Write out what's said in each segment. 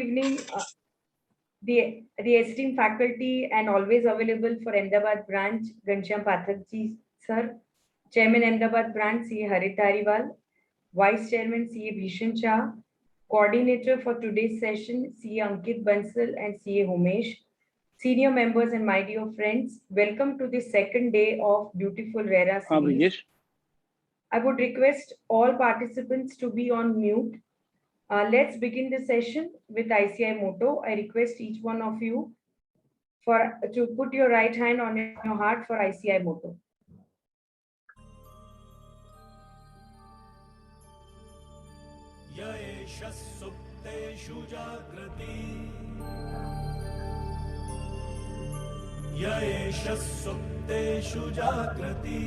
evening, the esteemed faculty and always available for Ahmedabad branch, Ghanshyam Pathak ji, sir, Chairman Ahmedabad branch, C. Harit Dhariwal, Vice Chairman, C. Bhishan Shah, Coordinator for today's session, C. Ankit Bansal and C. Homesh, senior members and my dear friends, welcome to the second day of beautiful RERA series. I would request all participants to be on mute. Let's begin the session with ICI motto. I request each one of you to put your right hand on your heart for ICI motto. Yaesha supteshu jagrati Yaesha supteshu jagrati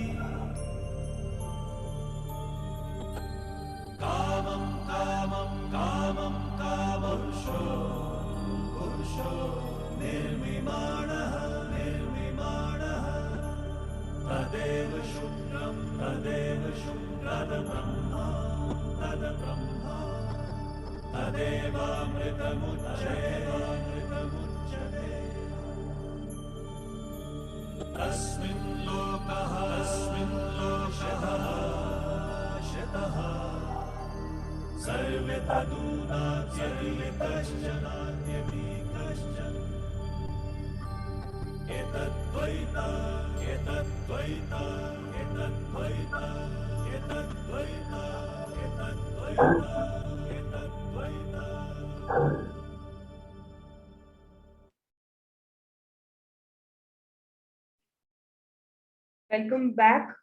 Kamam kamam kamam kamam Pursho nirmimanaha Tadeva shukram Tada Brahma Tadeva mritamucchate Tasmin lokaha Shataha Sarve taduna Kashchan Welcome back.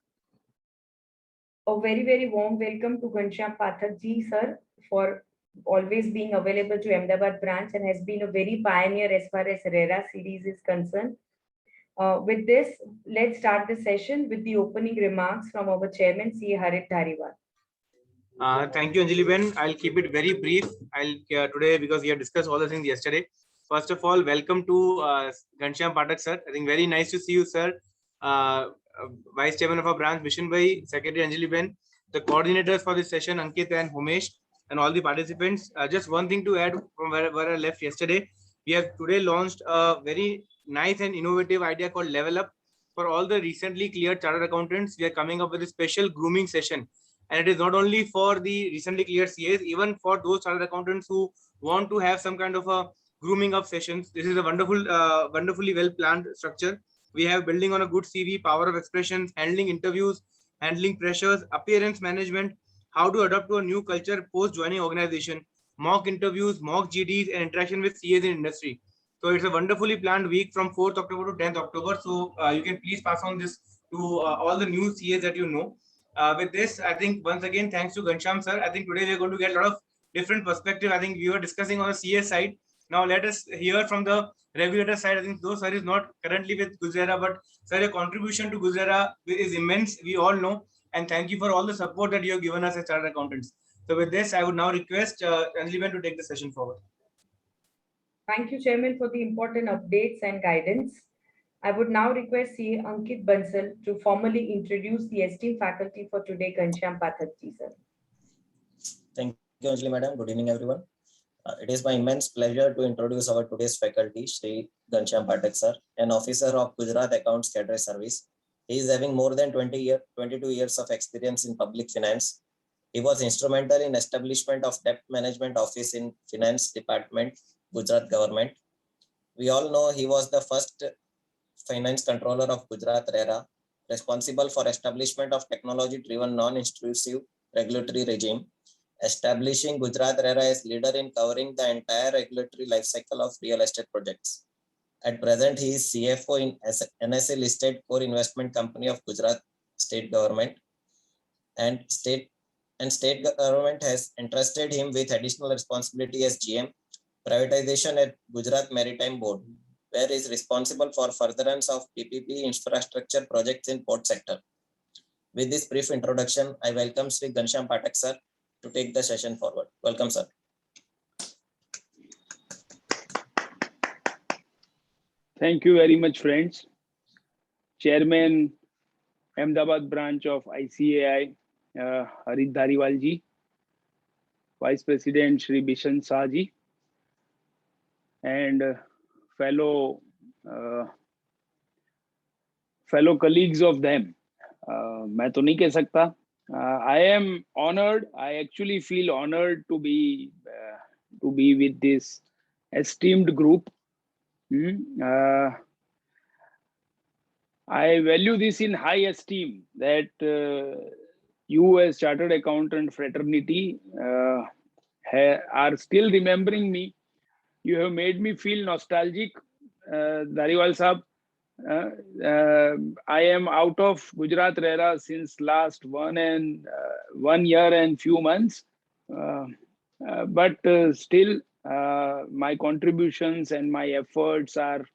A very warm welcome to Ghanshyam Pathak ji, sir, for always being available to Ahmedabad branch and has been a very pioneer as far as RERA series is concerned. With this, let's start the session with the opening remarks from our chairman, C. Harit Dhariwal. Thank you, Anjali Ben. I'll keep it very brief. Today, because we have discussed all the things yesterday. First of all, welcome to Ghanshyam Pathak, sir. I think very nice to see you, sir. Vice Chairman of our branch, Bhishan Bhai, Secretary Anjali Ben, the coordinators for this session, Ankit and Homesh, and all the participants. Just one thing to add from where I left yesterday. We have today launched a very nice and innovative idea called Level Up. For all the recently cleared chartered accountants, we are coming up with a special grooming session. And it is not only for the recently cleared CAs, even for those chartered accountants who want to have some kind of a grooming up sessions. This is a wonderfully well planned structure. We have building on a good CV, power of expression, handling interviews, handling pressures, appearance management, how to adapt to a new culture post joining organization, mock interviews, mock GDs, and interaction with CAs in industry. So it's a wonderfully planned week from 4th October to 10th October. So you can please pass on this to all the new CAs that you know. With this, I think once again, thanks to Ghanshyam sir. I think today we're going to get a lot of different perspective. I think we were discussing on the CA side. Now let us hear from the regulator side. I think though sir is not currently with GUJRERA, but sir, your contribution to GUJRERA is immense. We all know, and thank you for all the support that you have given us as chartered accountants. So with this, I would now request Anjali Ben to take the session forward. Thank you, Chairman, for the important updates and guidance. I would now request C. Ankit Bansal to formally introduce the esteemed faculty for today, Ghanshyam Pathak ji, sir. Thank you, Anjali Madam. Good evening, everyone. It is my immense pleasure to introduce our today's faculty, Shri Ghanshyam Pathak sir, an officer of Gujarat Accounts Cadre Service. He is having more than 22 years of experience in public finance. He was instrumental in establishment of Debt Management Office in Finance Department, Gujarat Government. We all know he was the first Finance Controller of Gujarat RERA, responsible for establishment of technology-driven non-intrusive regulatory regime, establishing Gujarat RERA as leader in covering the entire regulatory life cycle of real estate projects. At present, he is CFO in NSE listed core investment company of Gujarat state government, and state government has entrusted him with additional responsibility as GM privatization at Gujarat Maritime Board, where he is responsible for furtherance of PPP infrastructure projects in port sector. With this brief introduction, I welcome Sri Ghanshyam Pathak sir to take the session forward. Welcome, sir. Thank you very much, friends. Chairman, Ahmedabad branch of ICAI, Harit Dhariwal ji, Vice President Shri Bhishan Shah ji, and fellow fellow colleagues of them. मैं तो नहीं कह सकता. I am honored. I actually feel honored to be with this esteemed group. I value this in high esteem that you as chartered accountant fraternity are still remembering me. You have made me feel nostalgic, Dariwal Sahab. I am out of Gujarat RERA since last 1 year and few months, but still my contributions and my efforts are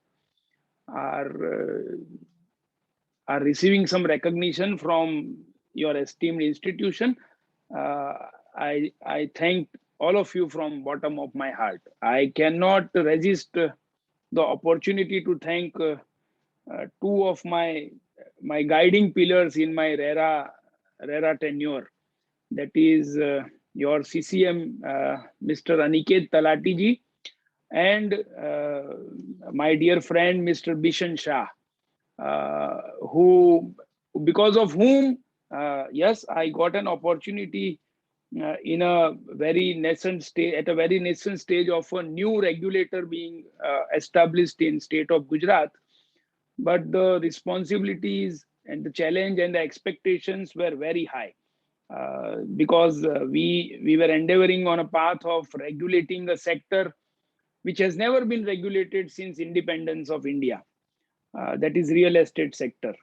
receiving some recognition from your esteemed institution. I thank all of you from bottom of my heart. I cannot resist the opportunity to thank two of my guiding pillars in my RERA tenure. That is your CCM, Mr. Aniket Talati ji, and my dear friend, Mr. Bishan Shah, because of whom, yes, I got an opportunity in a very nascent stage, of a new regulator being established in state of Gujarat. But the responsibilities and the challenge and the expectations were very high, because we were endeavoring on a path of regulating a sector which has never been regulated since independence of India. That is real estate sector,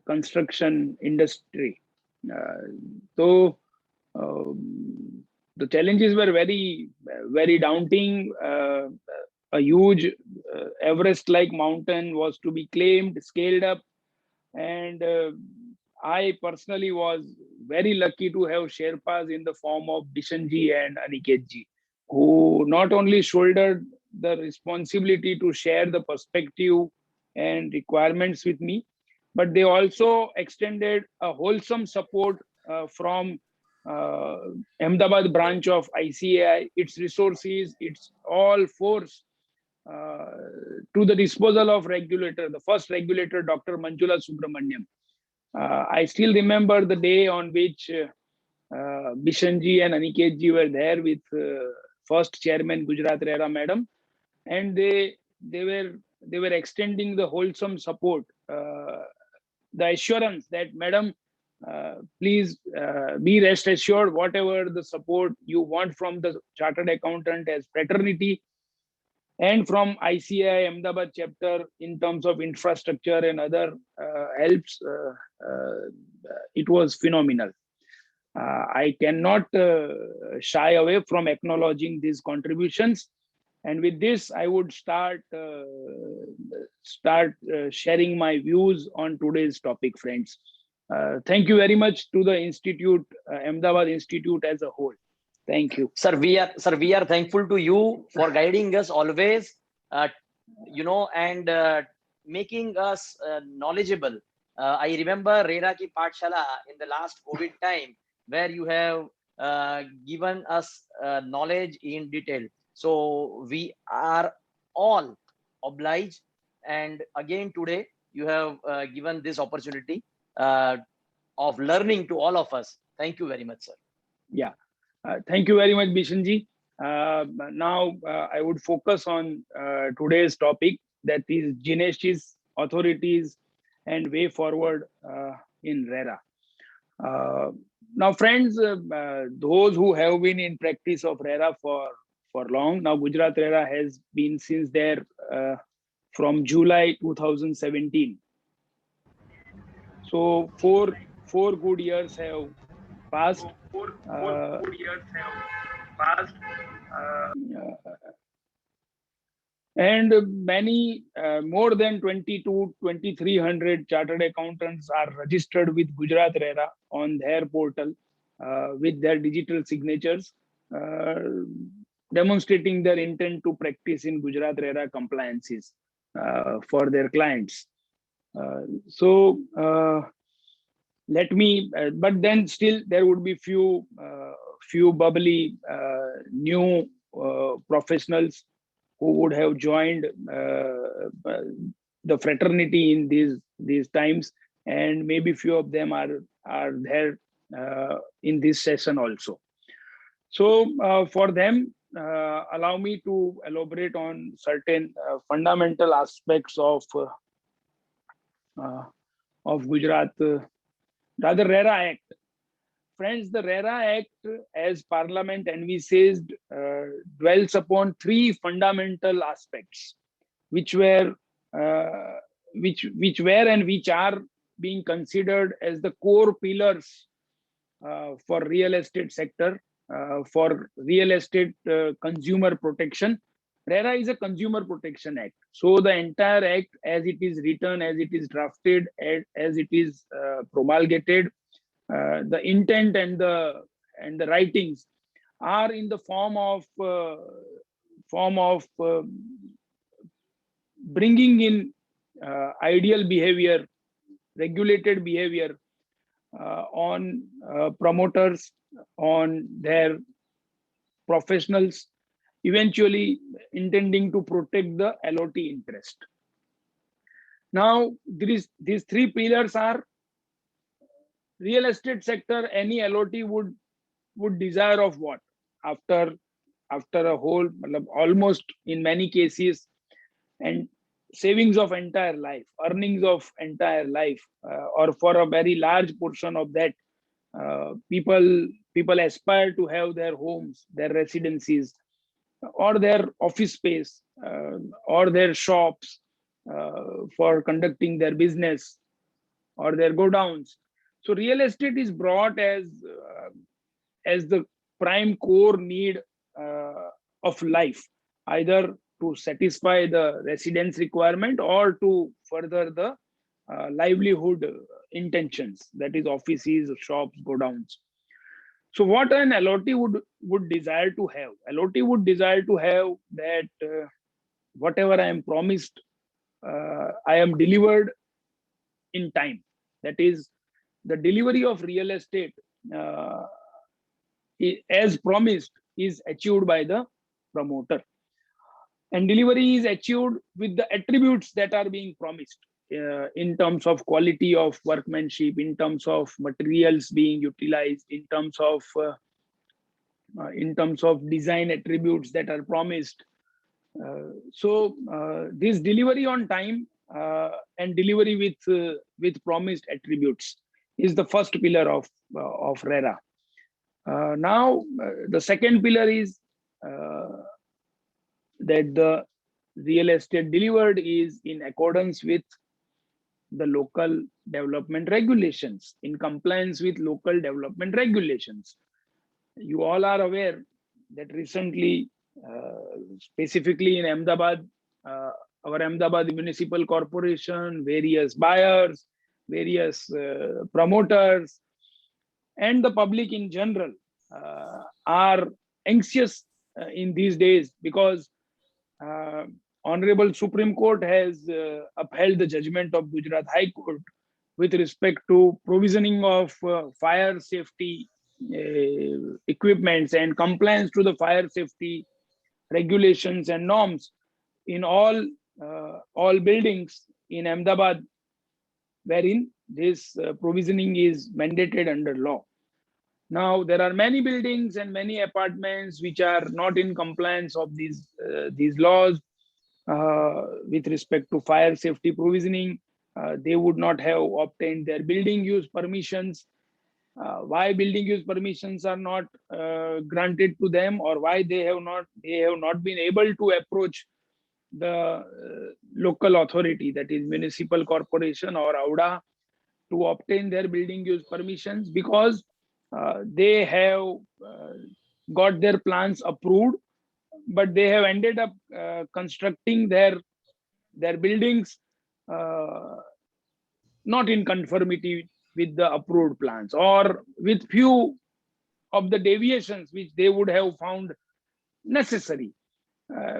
construction industry. So the challenges were very, very daunting. A huge Everest-like mountain was to be claimed, scaled up, and I personally was very lucky to have Sherpas in the form of Bishanji and Aniketji, who not only shouldered the responsibility to share the perspective and requirements with me, but they also extended a wholesome support from Ahmedabad branch of ICAI, its resources, its all force to the disposal of regulator, the first regulator, Dr. Manjula Subramaniam. I still remember the day on which Bishanji and Aniketji were there with first chairman Gujarat RERA madam, and they were extending the wholesome support, the assurance that madam, please be rest assured, whatever the support you want from the chartered accountant as fraternity and from ICAI Ahmedabad chapter in terms of infrastructure and other helps, it was phenomenal. I cannot shy away from acknowledging these contributions. And with this, I would start sharing my views on today's topic, friends. Thank you very much to the Institute, Ahmedabad Institute as a whole. Thank you. Sir, we are thankful to you for guiding us always, and making us knowledgeable. I remember RERA ki Pathshala in the last COVID time, where you have given us knowledge in detail. So we are all obliged. And again, today, you have given this opportunity of learning to all of us. Thank you very much, sir. Yeah. Thank you very much, Bishanji. Now, I would focus on today's topic, that is Ginesh's authorities and way forward in RERA. Now, friends, those who have been in practice of RERA for long, now Gujarat RERA has been since there from July 2017. So four good years have passed. And many, more than 2,300 chartered accountants are registered with Gujarat RERA on their portal with their digital signatures, demonstrating their intent to practice in Gujarat RERA compliances for their clients. Let me, but then still there would be few bubbly new professionals who would have joined the fraternity in these times, and maybe few of them are there in this session also. So for them, allow me to elaborate on certain fundamental aspects of Gujarat, rather RERA Act. Friends, the RERA Act, as Parliament envisaged, dwells upon three fundamental aspects, which were and which are being considered as the core pillars for real estate sector, for real estate consumer protection. RERA is a consumer protection act. So the entire act, as it is written, as it is drafted, as it is promulgated, the intent and the writings are in the form of bringing in ideal behavior, regulated behavior on promoters, on their professionals, eventually intending to protect the LOT interest. Now, these three pillars are real estate sector. Any LOT would desire of what? After a whole, almost in many cases, and savings of entire life, earnings of entire life, or for a very large portion of that, people aspire to have their homes, their residencies, or their office space, or their shops for conducting their business, or their godowns. So real estate is brought as the prime core need of life, either to satisfy the residence requirement or to further the livelihood intentions, that is offices, shops, godowns. So what an LOT would desire to have? LOT would desire to have that whatever I am promised, I am delivered in time. That is, the delivery of real estate as promised is achieved by the promoter. And delivery is achieved with the attributes that are being promised in terms of quality of workmanship, in terms of materials being utilized, in terms of design attributes that are promised. So this delivery on time and delivery with promised attributes is the first pillar of RERA. Now, the second pillar is that the real estate delivered is in accordance with the local development regulations, in compliance with local development regulations. You all are aware that recently, specifically in Ahmedabad, our Ahmedabad Municipal Corporation, various buyers, various promoters, and the public in general are anxious in these days, because Honorable Supreme Court has upheld the judgment of Gujarat High Court with respect to provisioning of fire safety equipments and compliance to the fire safety regulations and norms in all buildings in Ahmedabad, wherein this provisioning is mandated under law. Now, there are many buildings and many apartments which are not in compliance of these laws with respect to fire safety provisioning. They would not have obtained their building use permissions. Why building use permissions are not granted to them, or why they have not been able to approach the local authority, that is municipal corporation or AUDA, to obtain their building use permissions? Because they have got their plans approved, but they have ended up constructing their buildings not in conformity with the approved plans, or with few of the deviations which they would have found necessary,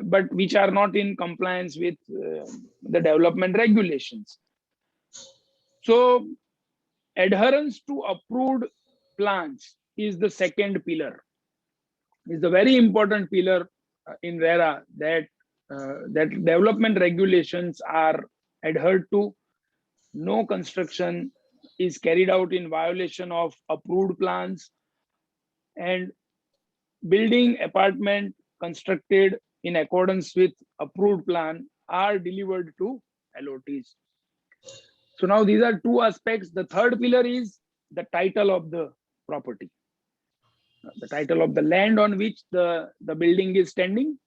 but which are not in compliance with the development regulations. So adherence to approved plans is the second pillar, is the very important pillar in RERA, that that development regulations are adhered to. No construction is carried out in violation of approved plans, and building apartment constructed in accordance with approved plan are delivered to LOTs. So now these are two aspects. The third pillar is the title of the property, the title of the land on which the building is standing,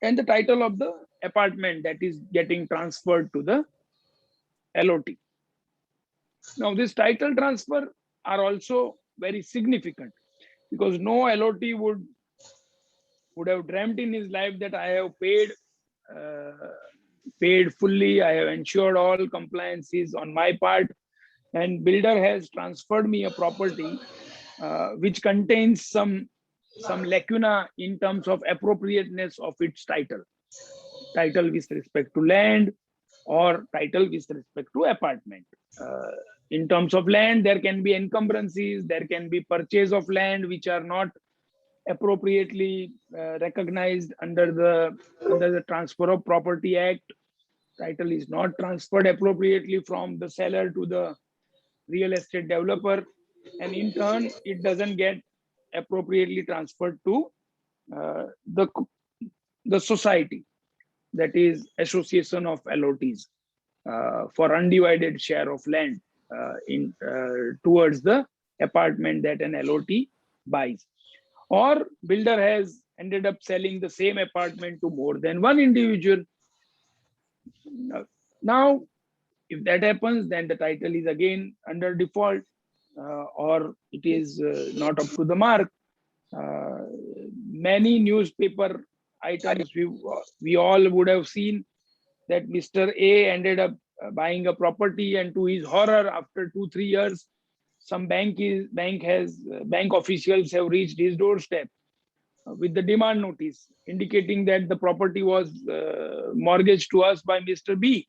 and the title of the apartment that is getting transferred to the LOT. Now, this title transfer are also very significant, because no LOT would have dreamt in his life that I have paid fully, I have ensured all compliances on my part, and builder has transferred me a property which contains some lacuna in terms of appropriateness of its title with respect to land, or title with respect to apartment. In terms of land, there can be encumbrances, there can be purchase of land which are not appropriately recognized under the Transfer of Property Act. Title is not transferred appropriately from the seller to the real estate developer, and in turn, it doesn't get appropriately transferred to the society, that is Association of LOTs, for undivided share of land towards the apartment that an LOT buys. Or builder has ended up selling the same apartment to more than one individual. Now, if that happens, then the title is again under default, or it is not up to the mark. Many newspaper items we all would have seen that Mr. A ended up buying a property, and to his horror, after 2-3 years, some bank officials have reached his doorstep with the demand notice indicating that the property was mortgaged to us by Mr. B.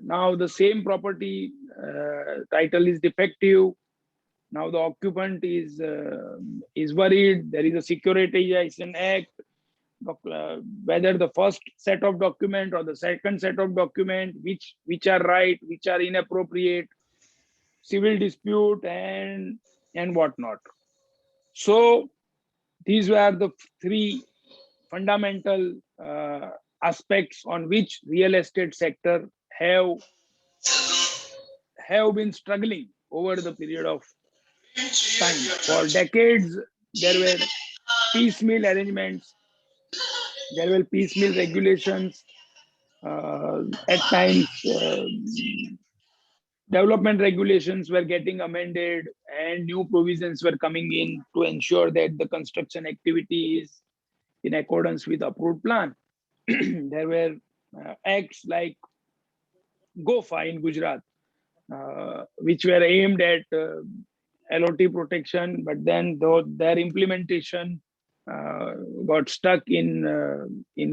Now the same property title is defective. Now the occupant is worried. There is a Securitization Act. Whether the first set of document or the second set of document, which are right, which are inappropriate, civil dispute, and whatnot. So these were the three fundamental aspects on which real estate sector have been struggling over the period of time. For decades, there were piecemeal arrangements, there were piecemeal regulations. At times, development regulations were getting amended and new provisions were coming in to ensure that the construction activity is in accordance with approved plan. There were acts like GOFA in Gujarat, which were aimed at LOT protection, but then their implementation got stuck in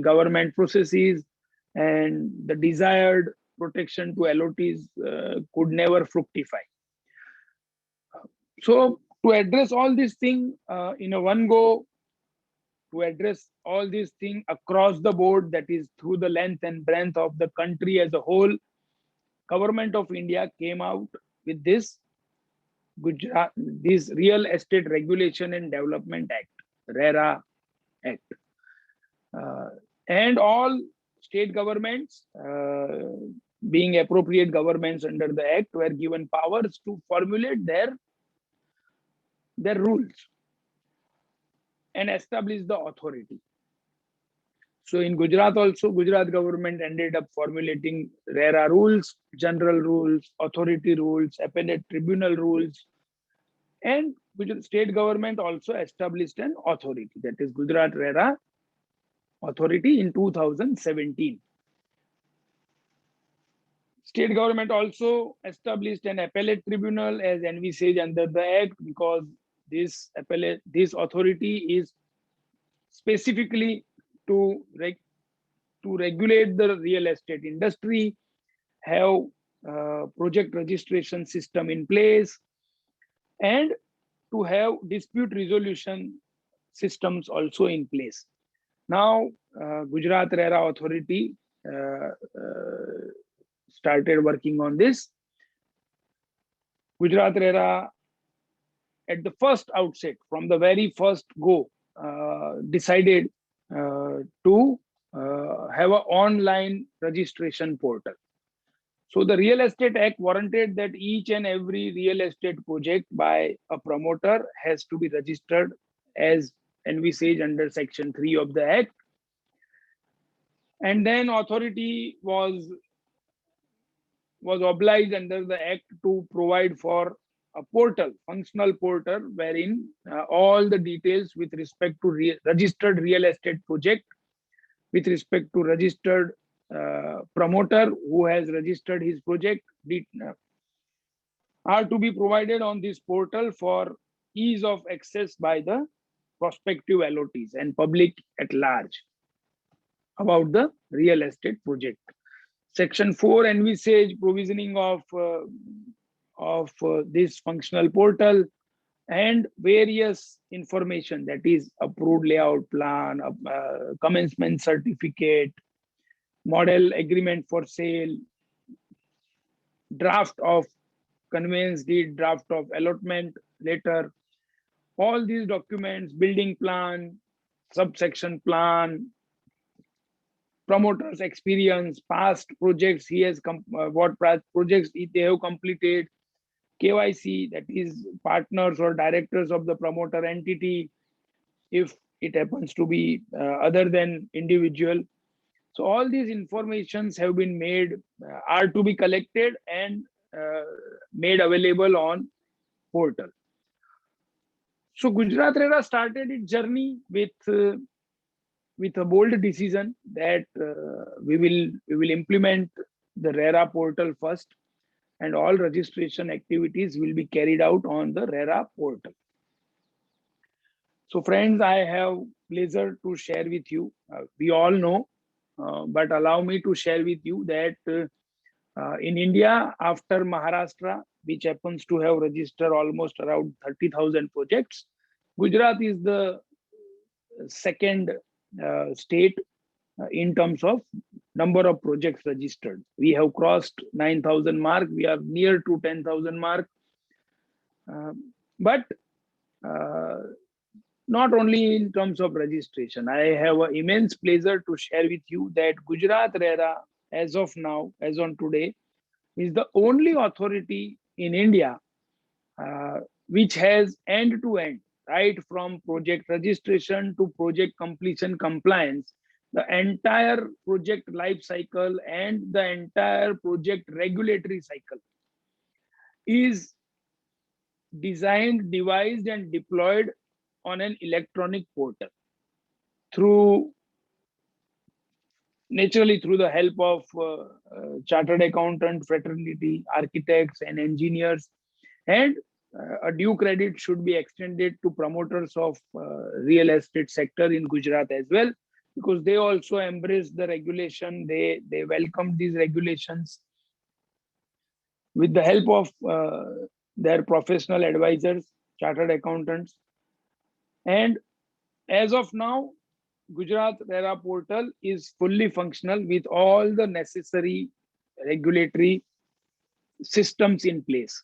government processes, and the desired protection to LOTs could never fructify. So to address all these things in a one go, to address all these things across the board, that is through the length and breadth of the country as a whole, Government of India came out with this Real Estate Regulation and Development Act, RERA Act. And all state governments, being appropriate governments under the act, were given powers to formulate their rules and establish the authority. So in Gujarat also, Gujarat government ended up formulating RERA rules, general rules, authority rules, appellate tribunal rules, and state government also established an authority, that is Gujarat RERA Authority in 2017. State government also established an appellate tribunal as envisaged under the act, because this authority is specifically to regulate the real estate industry, have project registration system in place, and to have dispute resolution systems also in place. Now, Gujarat RERA Authority started working on this. Gujarat RERA, at the first outset, from the very first go, decided to have an online registration portal. So the Real Estate Act warranted that each and every real estate project by a promoter has to be registered as envisaged under Section 3 of the Act. And then authority was obliged under the Act to provide for a portal, functional portal, wherein all the details with respect to registered real estate project, with respect to registered promoter who has registered his project, are to be provided on this portal for ease of access by the prospective LOTs and public at large about the real estate project. Section 4 envisage provisioning of this functional portal and various information, that is approved layout plan, commencement certificate, model agreement for sale, draft of conveyance deed, draft of allotment letter, all these documents, building plan, subsection plan, promoter's experience, past projects he has what projects they have completed, KYC, that is partners or directors of the promoter entity, if it happens to be other than individual. So all these informations have been made, are to be collected and made available on portal. So Gujarat RERA started its journey with a bold decision that we will implement the RERA portal first, and all registration activities will be carried out on the RERA portal. So friends, I have pleasure to share with you. We all know, but allow me to share with you that in India, after Maharashtra, which happens to have registered almost around 30,000 projects, Gujarat is the second state in terms of number of projects registered. We have crossed 9,000 mark. We are near to 10,000 mark. But not only in terms of registration, I have an immense pleasure to share with you that Gujarat RERA, as of now, as on today, is the only authority in India which has end-to-end, right from project registration to project completion compliance, the entire project life cycle and the entire project regulatory cycle is designed, devised, and deployed on an electronic portal naturally through the help of chartered accountant fraternity, architects, and engineers. And a due credit should be extended to promoters of real estate sector in Gujarat as well, because they also embrace the regulation. They welcome these regulations with the help of their professional advisors, chartered accountants. And as of now, Gujarat RERA portal is fully functional with all the necessary regulatory systems in place.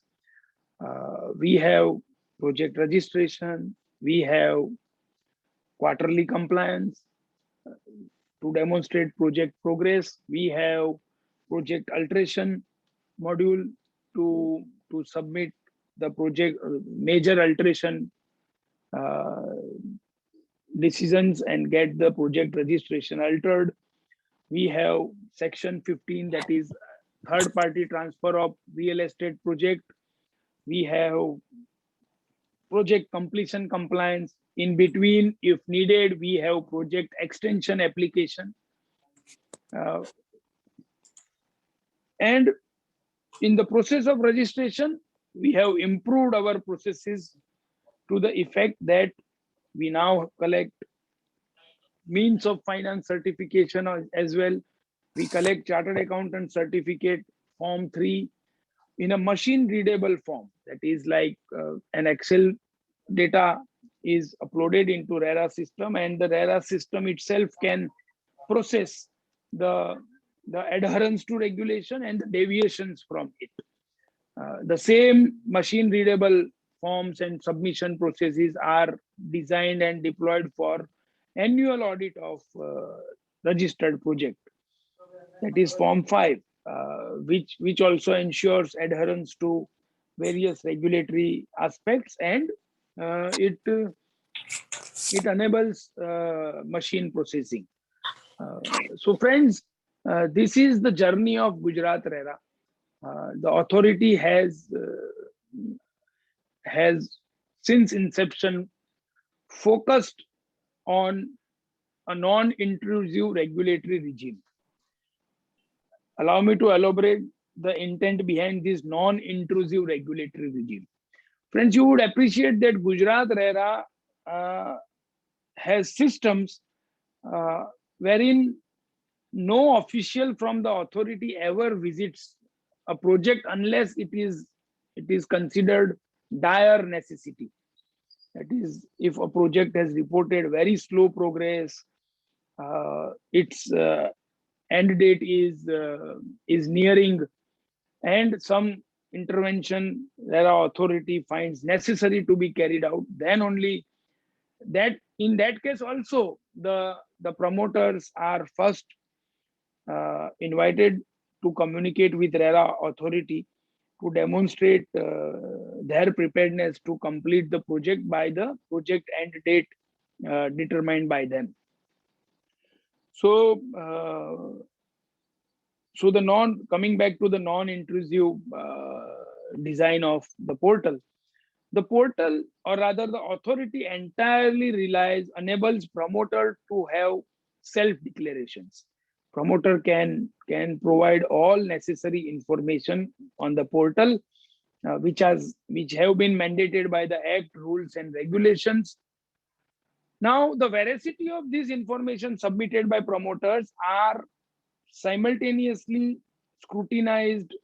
We have project registration, we have quarterly compliance to demonstrate project progress, we have project alteration module to submit the project major alteration decisions and get the project registration altered. We have section 15, that is third party transfer of real estate project. We have project completion compliance. In between, if needed, we have project extension application. And in the process of registration, we have improved our processes to the effect that we now collect means of finance certification as well. We collect chartered accountant certificate form 3 in a machine readable form, that is like an Excel data is uploaded into RERA system, and the RERA system itself can process the adherence to regulation and the deviations from it. The same machine readable forms and submission processes are designed and deployed for annual audit of registered project. That is Form 5, which also ensures adherence to various regulatory aspects, and it enables machine processing. So friends, this is the journey of Gujarat RERA. The authority has since inception focused on a non-intrusive regulatory regime. Allow me to elaborate the intent behind this non-intrusive regulatory regime. Friends, you would appreciate that Gujarat RERA has systems wherein no official from the authority ever visits a project unless it is considered dire necessity. That is, if a project has reported very slow progress, its end date is nearing, and some intervention RERA authority finds necessary to be carried out, then only that, in that case also the promoters are first invited to communicate with RERA authority to demonstrate their preparedness to complete the project by the project end date determined by them. So, coming back to the non-intrusive design of the portal, or rather the authority entirely enables promoter to have self-declarations. Promoter can provide all necessary information on the portal, which have been mandated by the Act, rules and regulations. Now, the veracity of this information submitted by promoters are simultaneously scrutinized,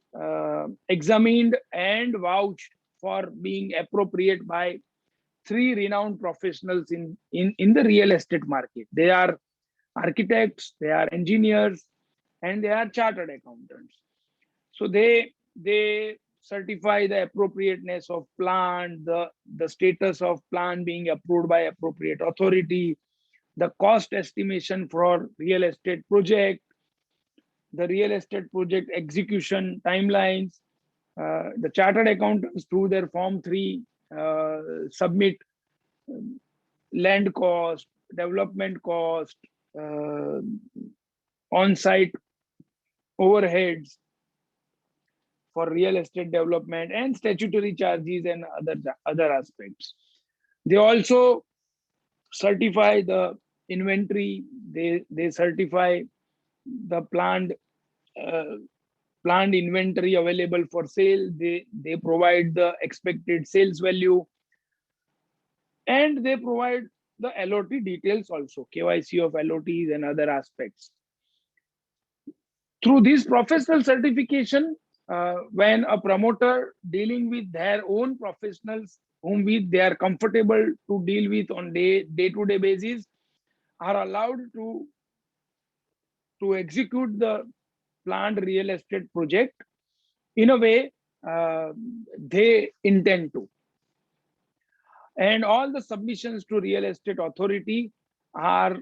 examined and vouched for being appropriate by three renowned professionals in the real estate market. They are architects, they are engineers, and they are chartered accountants. So they certify the appropriateness of plan, the status of plan being approved by appropriate authority, the cost estimation for real estate project, the real estate project execution timelines. The chartered accountants through their Form 3 submit land cost, development cost, on-site overheads for real estate development, and statutory charges and other aspects. They also certify the inventory. They certify the planned inventory available for sale. They provide the expected sales value, and they provide the LOT details also, KYC of LOTs and other aspects. Through this professional certification, when a promoter dealing with their own professionals whom they are comfortable to deal with on day-to-day basis, are allowed to execute the planned real estate project in a way they intend to. And all the submissions to real estate authority are,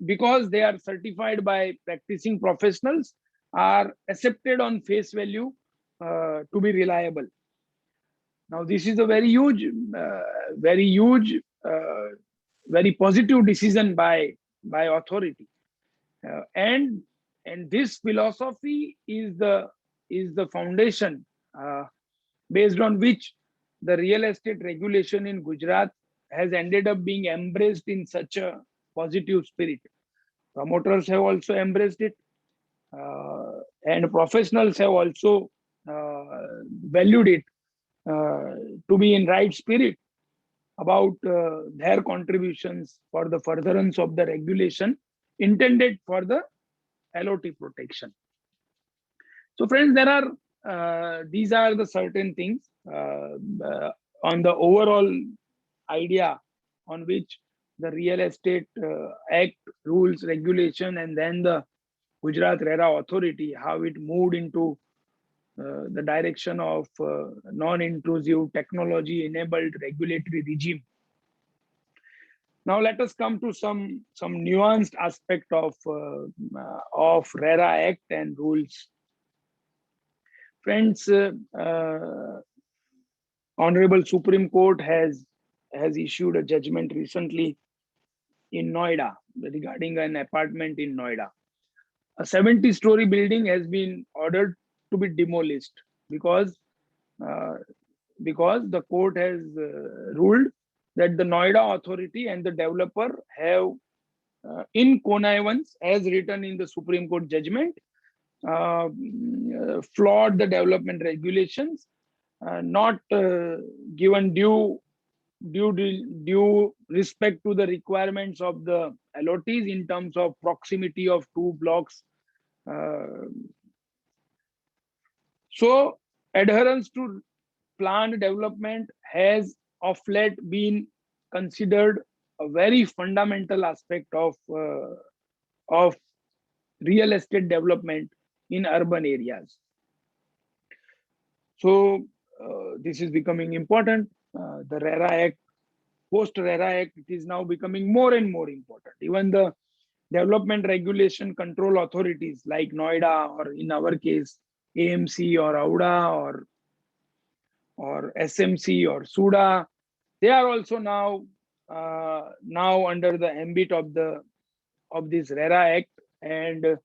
because they are certified by practicing professionals, are accepted on face value to be reliable. Now, this is a very huge, very positive decision by authority, and this philosophy is the foundation based on which the real estate regulation in Gujarat has ended up being embraced in such a positive spirit. Promoters have also embraced it, and professionals have also valued it to be in right spirit about their contributions for the furtherance of the regulation intended for the LOT protection. So friends, there are these are the certain things on the overall idea on which the Real Estate Act, rules, regulation, and then the Gujarat RERA authority, how it moved into the direction of non-intrusive technology-enabled regulatory regime. Now let us come to some nuanced aspect of RERA Act and rules. Friends, Honorable Supreme Court has issued a judgment recently in Noida regarding an apartment in Noida. A 70-story building has been ordered to be demolished because the court has ruled that the Noida authority and the developer have in connivance, as written in the Supreme Court judgment, flawed the development regulations, not given due respect to the requirements of the allottees in terms of proximity of two blocks. So adherence to planned development has of late been considered a very fundamental aspect of real estate development in urban areas. So this is becoming important. The RERA Act, post-RERA Act, it is now becoming more and more important. Even the development regulation control authorities like Noida, or in our case, AMC or AUDA or SMC or SUDA, they are also now under the ambit of this RERA Act, and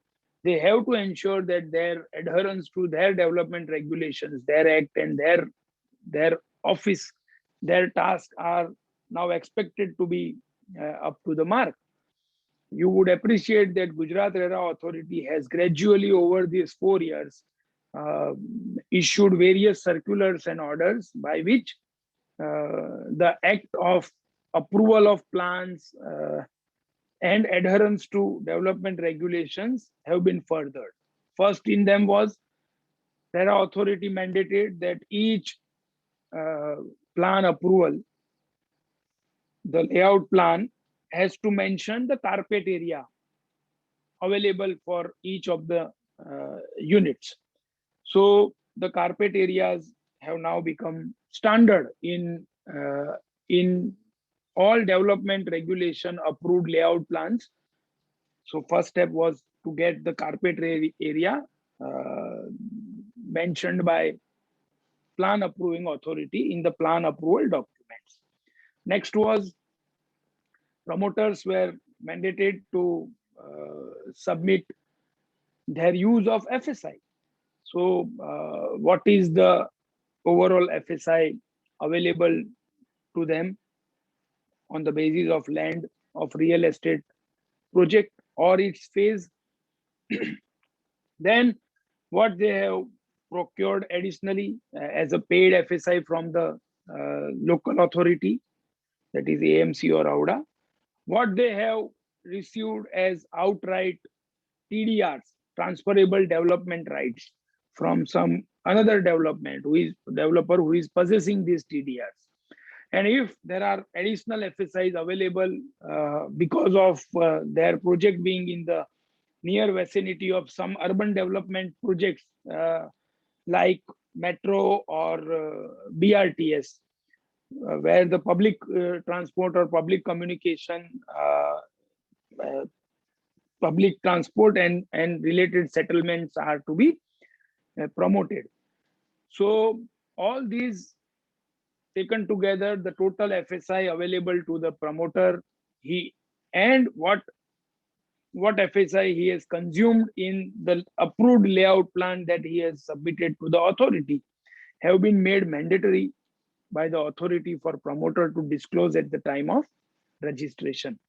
they have to ensure that their adherence to their development regulations, their act, and their office, their tasks are now expected to be up to the mark. You would appreciate that Gujarat RERA authority has gradually over these 4 years issued various circulars and orders by which the act of approval of plans and adherence to development regulations have been furthered. First in them was RERA authority mandated that each plan approval, the layout plan, has to mention the carpet area available for each of the units. So the carpet areas have now become standard in all development regulation approved layout plans. So first step was to get the carpet area mentioned by plan approving authority in the plan approval documents. Next was promoters were mandated to submit their use of FSI. So what is the overall FSI available to them on the basis of land of real estate project or its phase? Then what they have procured additionally as a paid FSI from the local authority, that is AMC or AUDA, what they have received as outright TDRs, transferable development rights, from some another developer who is possessing these TDRs. And if there are additional FSIs available because of their project being in the near vicinity of some urban development projects like metro or BRTS, where the public transport or public communication, public transport and related settlements are to be promoted. So all these taken together, the total FSI available to the promoter, and what FSI he has consumed in the approved layout plan that he has submitted to the authority, have been made mandatory by the authority for promoter to disclose at the time of registration.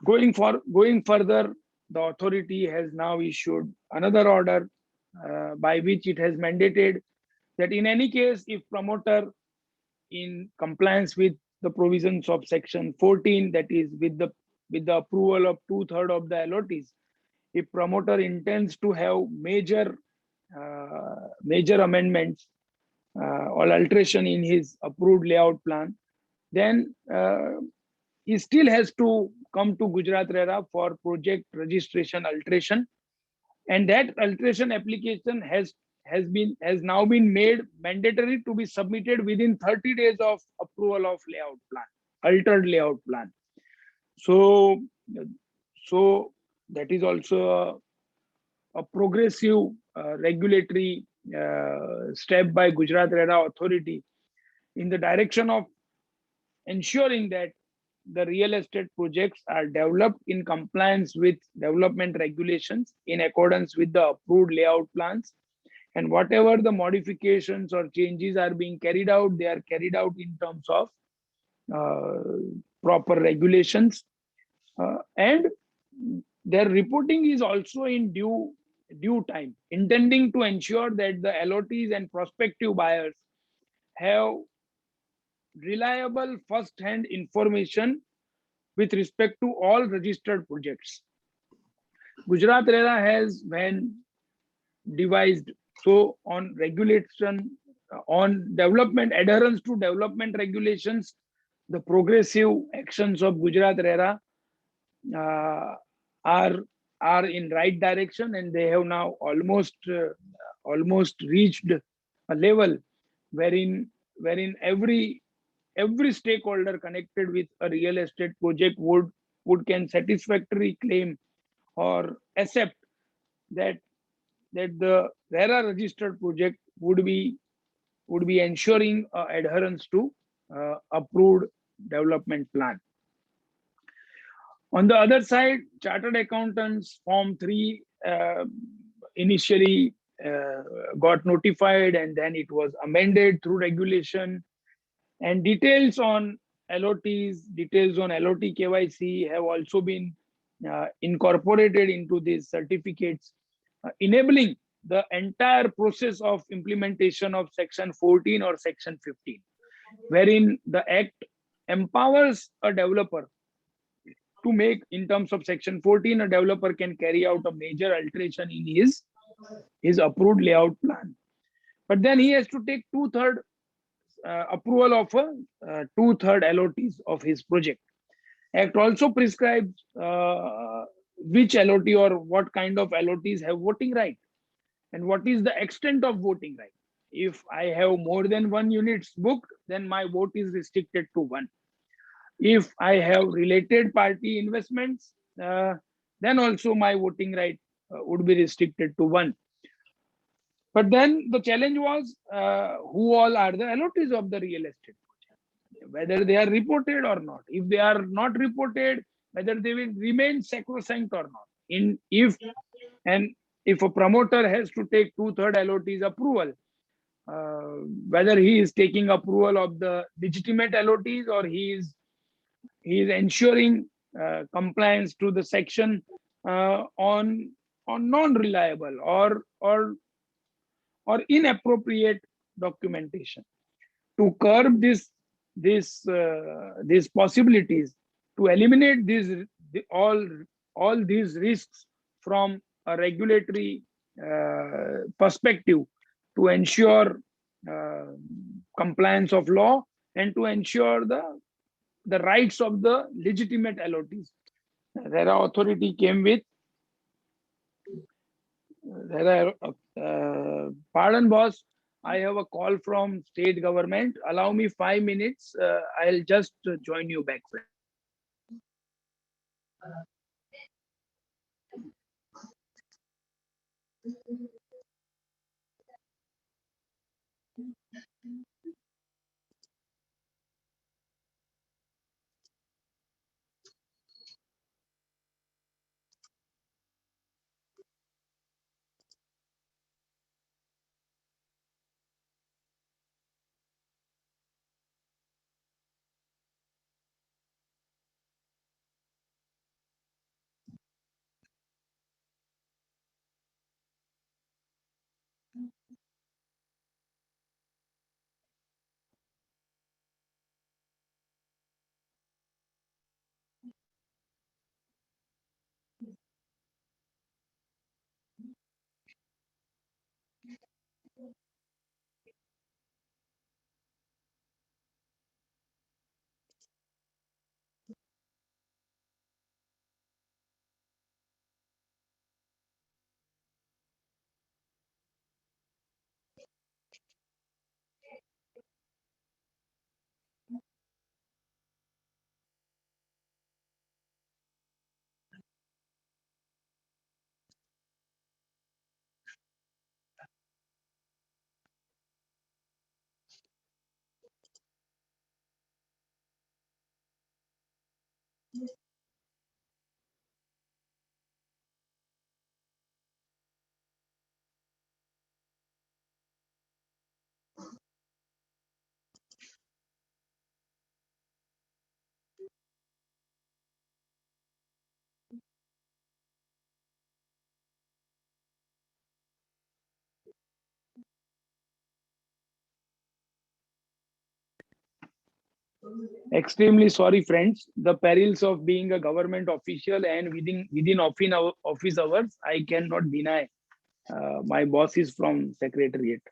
Going further, the authority has now issued another order by which it has mandated that in any case, if promoter, in compliance with the provisions of section 14, that is with the approval of 2/3 of the allottees, if promoter intends to have major amendments or alteration in his approved layout plan, then he still has to come to Gujarat RERA for project registration alteration, and that alteration application has now been made mandatory to be submitted within 30 days of approval of layout plan, altered layout plan. So that is also a progressive regulatory step by Gujarat RERA authority in the direction of ensuring that the real estate projects are developed in compliance with development regulations in accordance with the approved layout plans, and whatever the modifications or changes are being carried out, they are carried out in terms of proper regulations, and their reporting is also in due time, intending to ensure that the LOTs and prospective buyers have reliable first-hand information with respect to all registered projects. Gujarat RERA has, when devised so on regulation on development adherence to development regulations, the progressive actions of Gujarat RERA are in right direction, and they have now almost reached a level wherein every stakeholder connected with a real estate project would can satisfactorily claim or accept that the RERA registered project would be ensuring adherence to approved development plan. On the other side, chartered accountants form 3 initially got notified, and then it was amended through regulation, and details on LOTs, details on LOT KYC have also been incorporated into these certificates, enabling the entire process of implementation of Section 14 or Section 15, wherein the Act empowers a developer to make, in terms of Section 14, a developer can carry out a major alteration in his approved layout plan. But then he has to take 2/3 approval of a 2/3 LOTs of his project. Act also prescribes which LOT or what kind of LOTs have voting right, and what is the extent of voting right. If I have more than 1 units booked, then my vote is restricted to 1. If I have related party investments, then also my voting right would be restricted to 1. But then the challenge was who all are the LOTs of the real estate project, whether they are reported or not. If they are not reported, whether they will remain sacrosanct or not. If a promoter has to take 2/3 LOTs approval, whether he is taking approval of the legitimate LOTs or he is ensuring compliance to the section on non-reliable or inappropriate documentation. To curb these possibilities, to eliminate all these risks from a regulatory perspective, to ensure compliance of law and to ensure the rights of the legitimate LOTs. RERA authority came with pardon boss, I have a call from state government. Allow me 5 minutes. I'll just join you back. Extremely sorry, friends. The perils of being a government official and within office hours, I cannot deny. My boss is from Secretariat.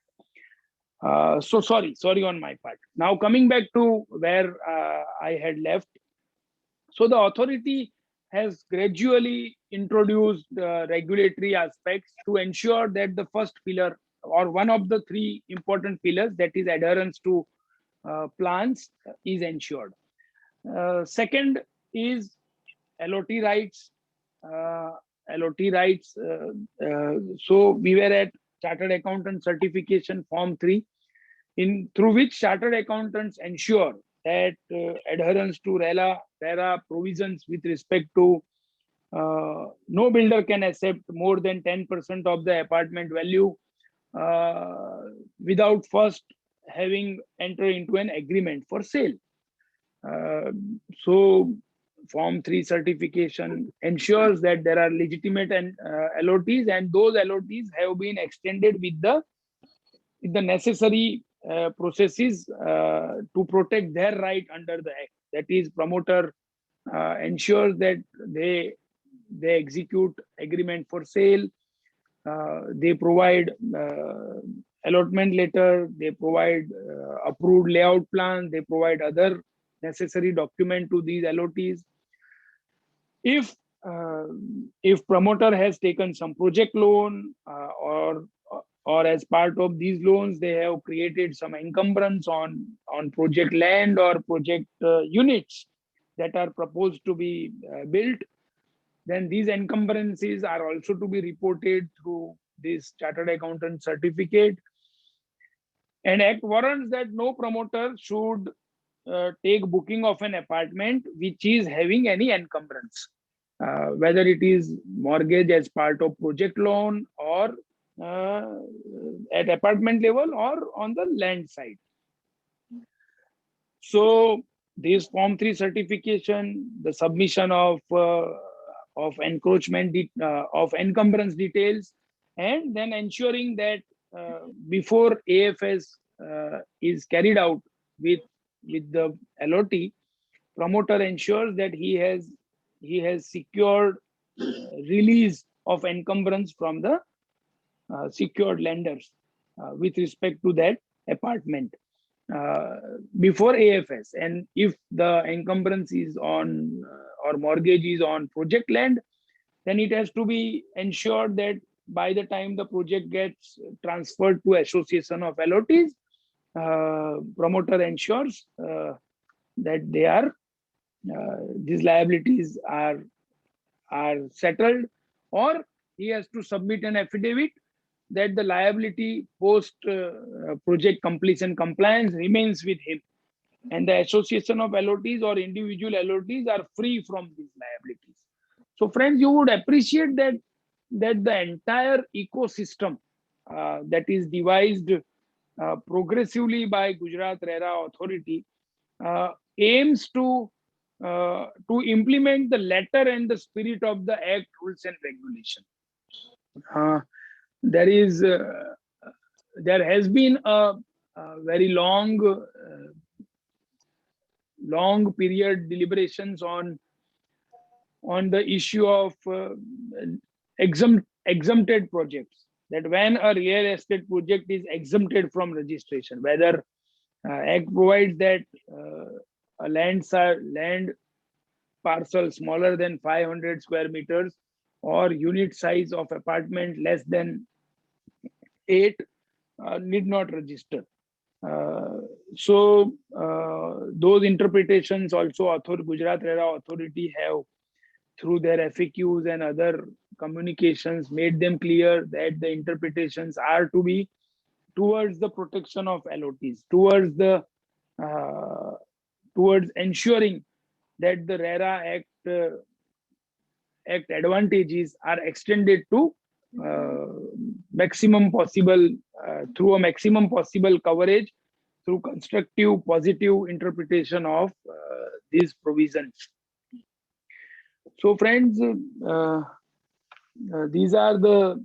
So sorry on my part. Now coming back to where I had left. So the authority has gradually introduced regulatory aspects to ensure that the first pillar or one of the three important pillars, that is adherence to plans, is ensured. Second is LOT rights. Uh, LOT rights. So we were at Chartered Accountant Certification Form 3, through which Chartered Accountants ensure that adherence to RERA provisions with respect to no builder can accept more than 10% of the apartment value without first having entered into an agreement for sale. So Form 3 certification ensures that there are legitimate and LOTs, and those LOTs have been extended with the necessary processes to protect their right under the Act. That is, promoter ensures that they execute agreement for sale, they provide allotment letter, they provide approved layout plan, they provide other necessary document to these LOTs. If promoter has taken some project loan or as part of these loans they have created some encumbrance on project land or project units that are proposed to be built, then these encumbrances are also to be reported through this Chartered Accountant certificate. And Act warrants that no promoter should take booking of an apartment which is having any encumbrance, whether it is mortgage as part of project loan or at apartment level or on the land side. So this Form 3 certification, the submission of encroachment, of encumbrance details, and then ensuring that before AFS is carried out with the LOT, promoter ensures that he has secured release of encumbrance from the secured lenders with respect to that apartment before AFS. And if the encumbrance is on or mortgage is on project land, then it has to be ensured that by the time the project gets transferred to association of LOTs, promoter ensures that they are these liabilities are settled, or he has to submit an affidavit that the liability post project completion compliance remains with him, and the association of LOTs or individual LOTs are free from these liabilities. So friends, you would appreciate that the entire ecosystem that is devised progressively by Gujarat RERA authority aims to implement the letter and the spirit of the Act, rules and regulation. There has been a very long period deliberations on the issue of exempted projects, that when a real estate project is exempted from registration, whether Act provides that a land parcel smaller than 500 square meters or unit size of apartment less than 8 need not register. So those interpretations also Gujarat RERA authority have, through their FAQs and other communications, made them clear that the interpretations are to be towards the protection of LOTs, towards ensuring that the RERA Act advantages are extended to maximum possible through a maximum possible coverage through constructive positive interpretation of these provisions. So friends, these are the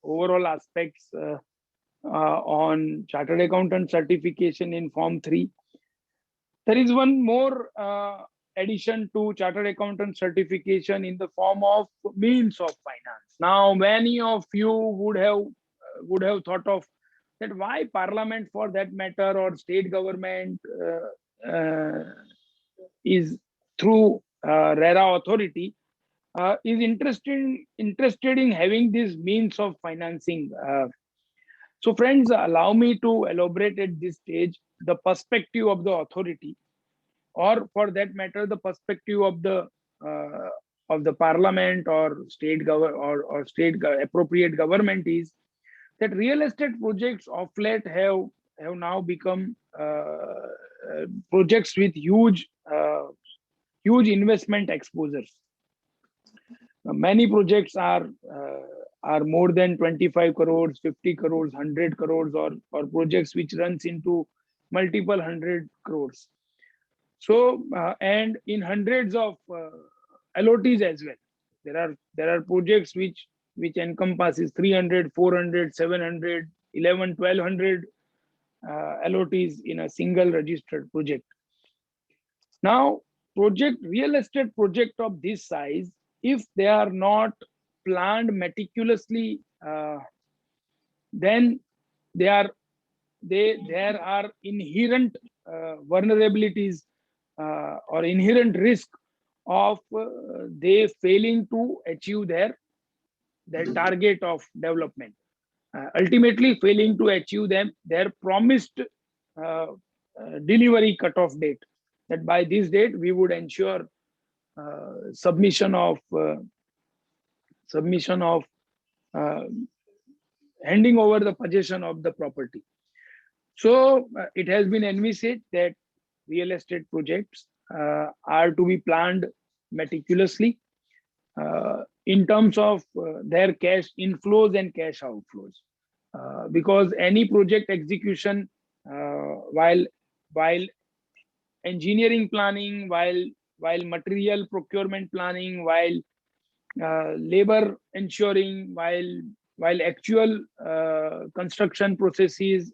overall aspects on chartered accountant certification in Form 3. There is one more addition to chartered accountant certification in the form of means of finance. Now, many of you would have thought of that why Parliament, for that matter, or state government is through RERA authority is interested in having this means of financing. So friends, allow me to elaborate at this stage the perspective of the authority, or for that matter, the perspective of the Parliament or state appropriate government is that real estate projects of late have now become projects with huge investment exposures. Many projects are more than 25 crores, 50 crores, 100 crores, or projects which runs into multiple 100 crores. So and in hundreds of LOTs as well. There are projects which encompasses 300, 400, 700, 11, 1200 LOTs in a single registered project. Now, real estate project of this size, if they are not planned meticulously, then there are inherent vulnerabilities or inherent risk of they failing to achieve their target of development, ultimately failing to achieve their promised delivery cutoff date, that by this date we would ensure submission of handing over the possession of the property. So it has been envisaged that real estate projects are to be planned meticulously in terms of their cash inflows and cash outflows, because any project execution, while engineering planning, while material procurement planning, while labor ensuring, while actual construction processes,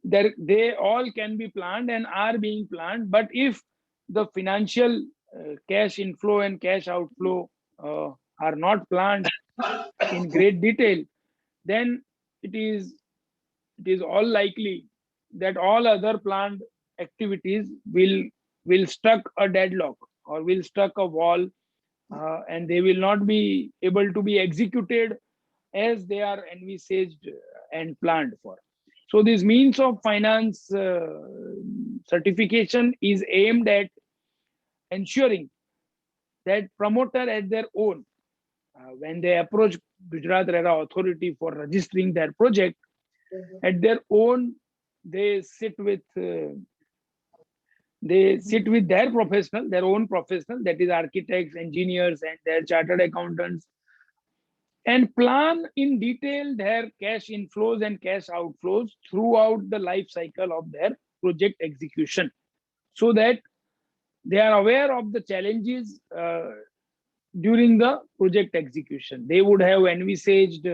they all can be planned and are being planned. But if the financial cash inflow and cash outflow are not planned in great detail, then it is all likely that all other planned activities will stuck a deadlock or will stuck a wall, and they will not be able to be executed as they are envisaged and planned for. So this means of finance certification is aimed at ensuring that promoter at their own, when they approach Gujarat RERA authority for registering their project, at their own, they sit with their own professional, that is architects, engineers, and their chartered accountants, and plan in detail their cash inflows and cash outflows throughout the life cycle of their project execution, so that they are aware of the challenges during the project execution. They would have envisaged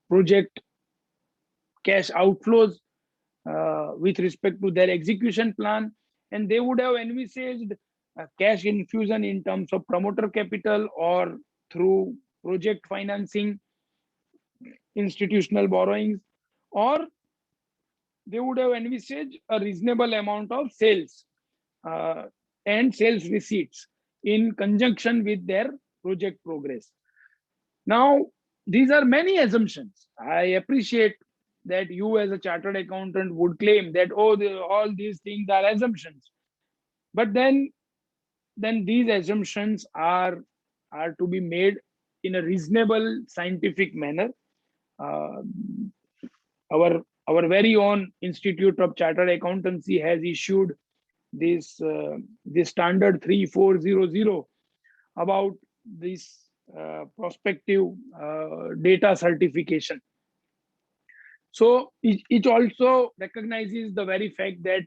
project cash outflows with respect to their execution plan, and they would have envisaged cash infusion in terms of promoter capital or through project financing, institutional borrowings, or they would have envisaged a reasonable amount of sales and sales receipts in conjunction with their project progress. Now, these are many assumptions. I appreciate that you as a chartered accountant would claim that, all these things are assumptions. But then these assumptions are to be made in a reasonable scientific manner. Our our very own Institute of Chartered Accountancy has issued this standard 3400 about this prospective data certification. So it also recognizes the very fact that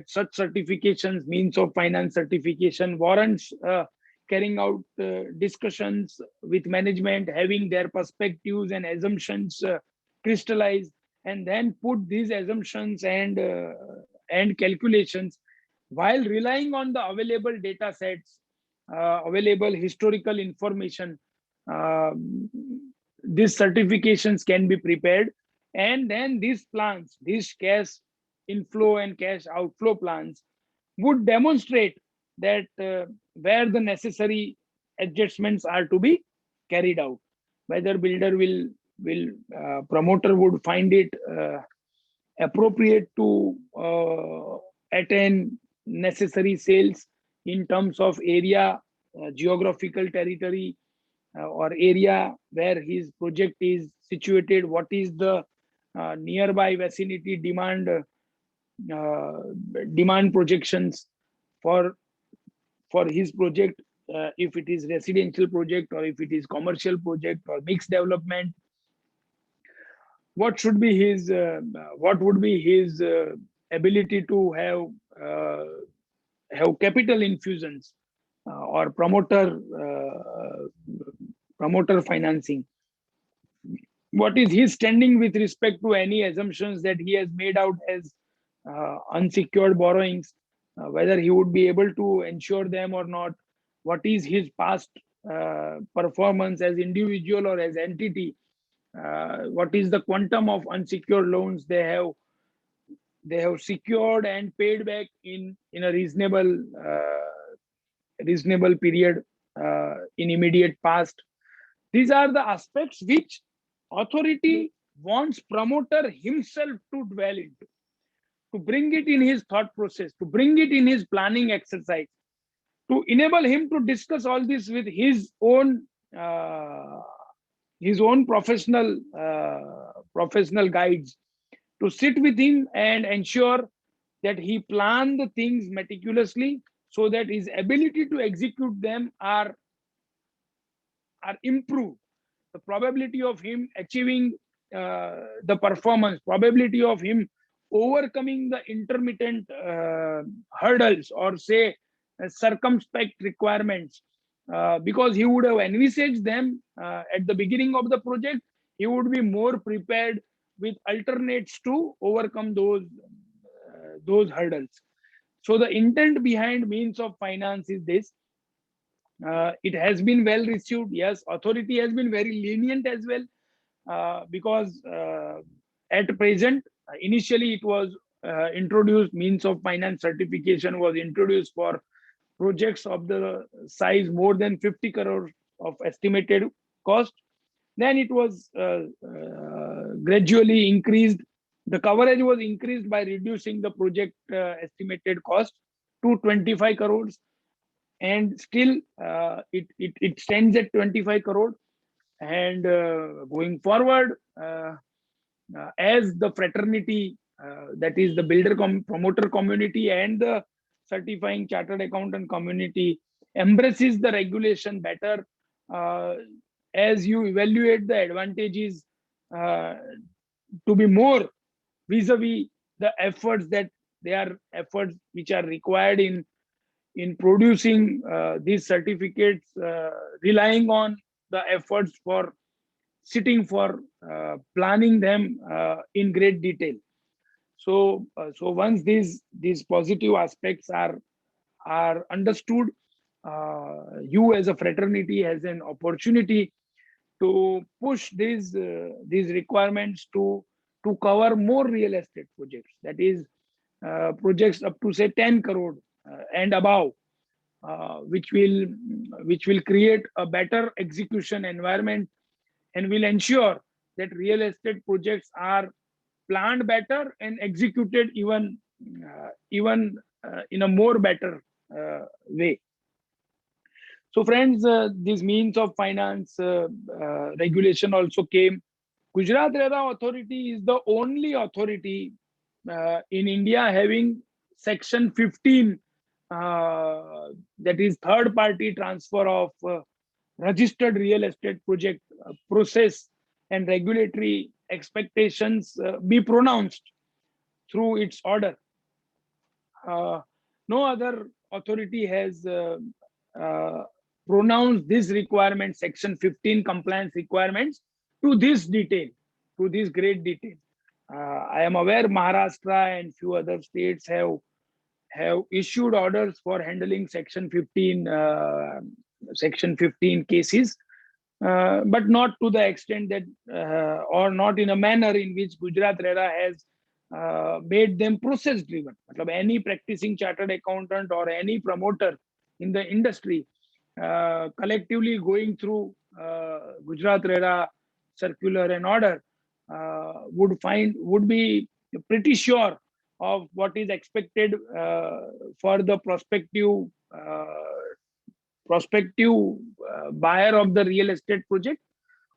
such certifications, means of finance certification, warrants carrying out discussions with management, having their perspectives and assumptions crystallized, and then put these assumptions and calculations while relying on the available data sets, available historical information. These certifications can be prepared, and then these plans, these cash inflow and cash outflow plans, would demonstrate that where the necessary adjustments are to be carried out, whether builder will promoter would find it appropriate to attain necessary sales in terms of area, geographical territory, or area where his project is situated, what is the nearby vicinity demand projections for his project, if it is residential project or if it is commercial project or mixed development. What should be his what would be his ability to have capital infusions or promoter financing? What is his standing with respect to any assumptions that he has made out as unsecured borrowings, whether he would be able to ensure them or not? What is his past performance as individual or as entity? What is the quantum of unsecured loans they have secured and paid back in a reasonable period in immediate past? These are the aspects which authority wants promoter himself to dwell into, to bring it in his thought process, to bring it in his planning exercise, to enable him to discuss all this with his own professional guides, to sit with him and ensure that he plan the things meticulously so that his ability to execute them are improved. The probability of him achieving the performance, probability of him overcoming the intermittent hurdles or say circumspect requirements, because he would have envisaged them at the beginning of the project, he would be more prepared with alternates to overcome those hurdles. So the intent behind means of finance is this. It has been well received. Yes, authority has been very lenient as well, because at present, initially it was introduced, means of finance certification was introduced for projects of the size more than 50 crore of estimated cost. Then it was gradually increased. The coverage was increased by reducing the project estimated cost to 25 crores. And still it stands at 25 crore. And going forward, as the fraternity, that is the builder promoter community and the certifying chartered accountant community, embraces the regulation better, as you evaluate the advantages to be more vis-a-vis the efforts which are required in producing these certificates, relying on the efforts for sitting for planning them in great detail. So once these positive aspects are understood, you as a fraternity has an opportunity to push these requirements to cover more real estate projects, that is projects up to say 10 crore and above, which will create a better execution environment and will ensure that real estate projects are planned better and executed even in a more better way. So friends, this means of finance regulation also came Gujarat RERA authority is the only authority in India having section 15, that is third party transfer of registered real estate project process and regulatory expectations be pronounced through its order. No other authority has pronounced this requirement, section 15 compliance requirements, to this detail, to this great detail. I am aware Maharashtra and few other states have issued orders for handling section 15 cases, but not to the extent that or not in a manner in which Gujarat RERA has made them process driven. Any practicing chartered accountant or any promoter in the industry collectively going through Gujarat RERA circular and order would be pretty sure of what is expected for the prospective buyer of the real estate project,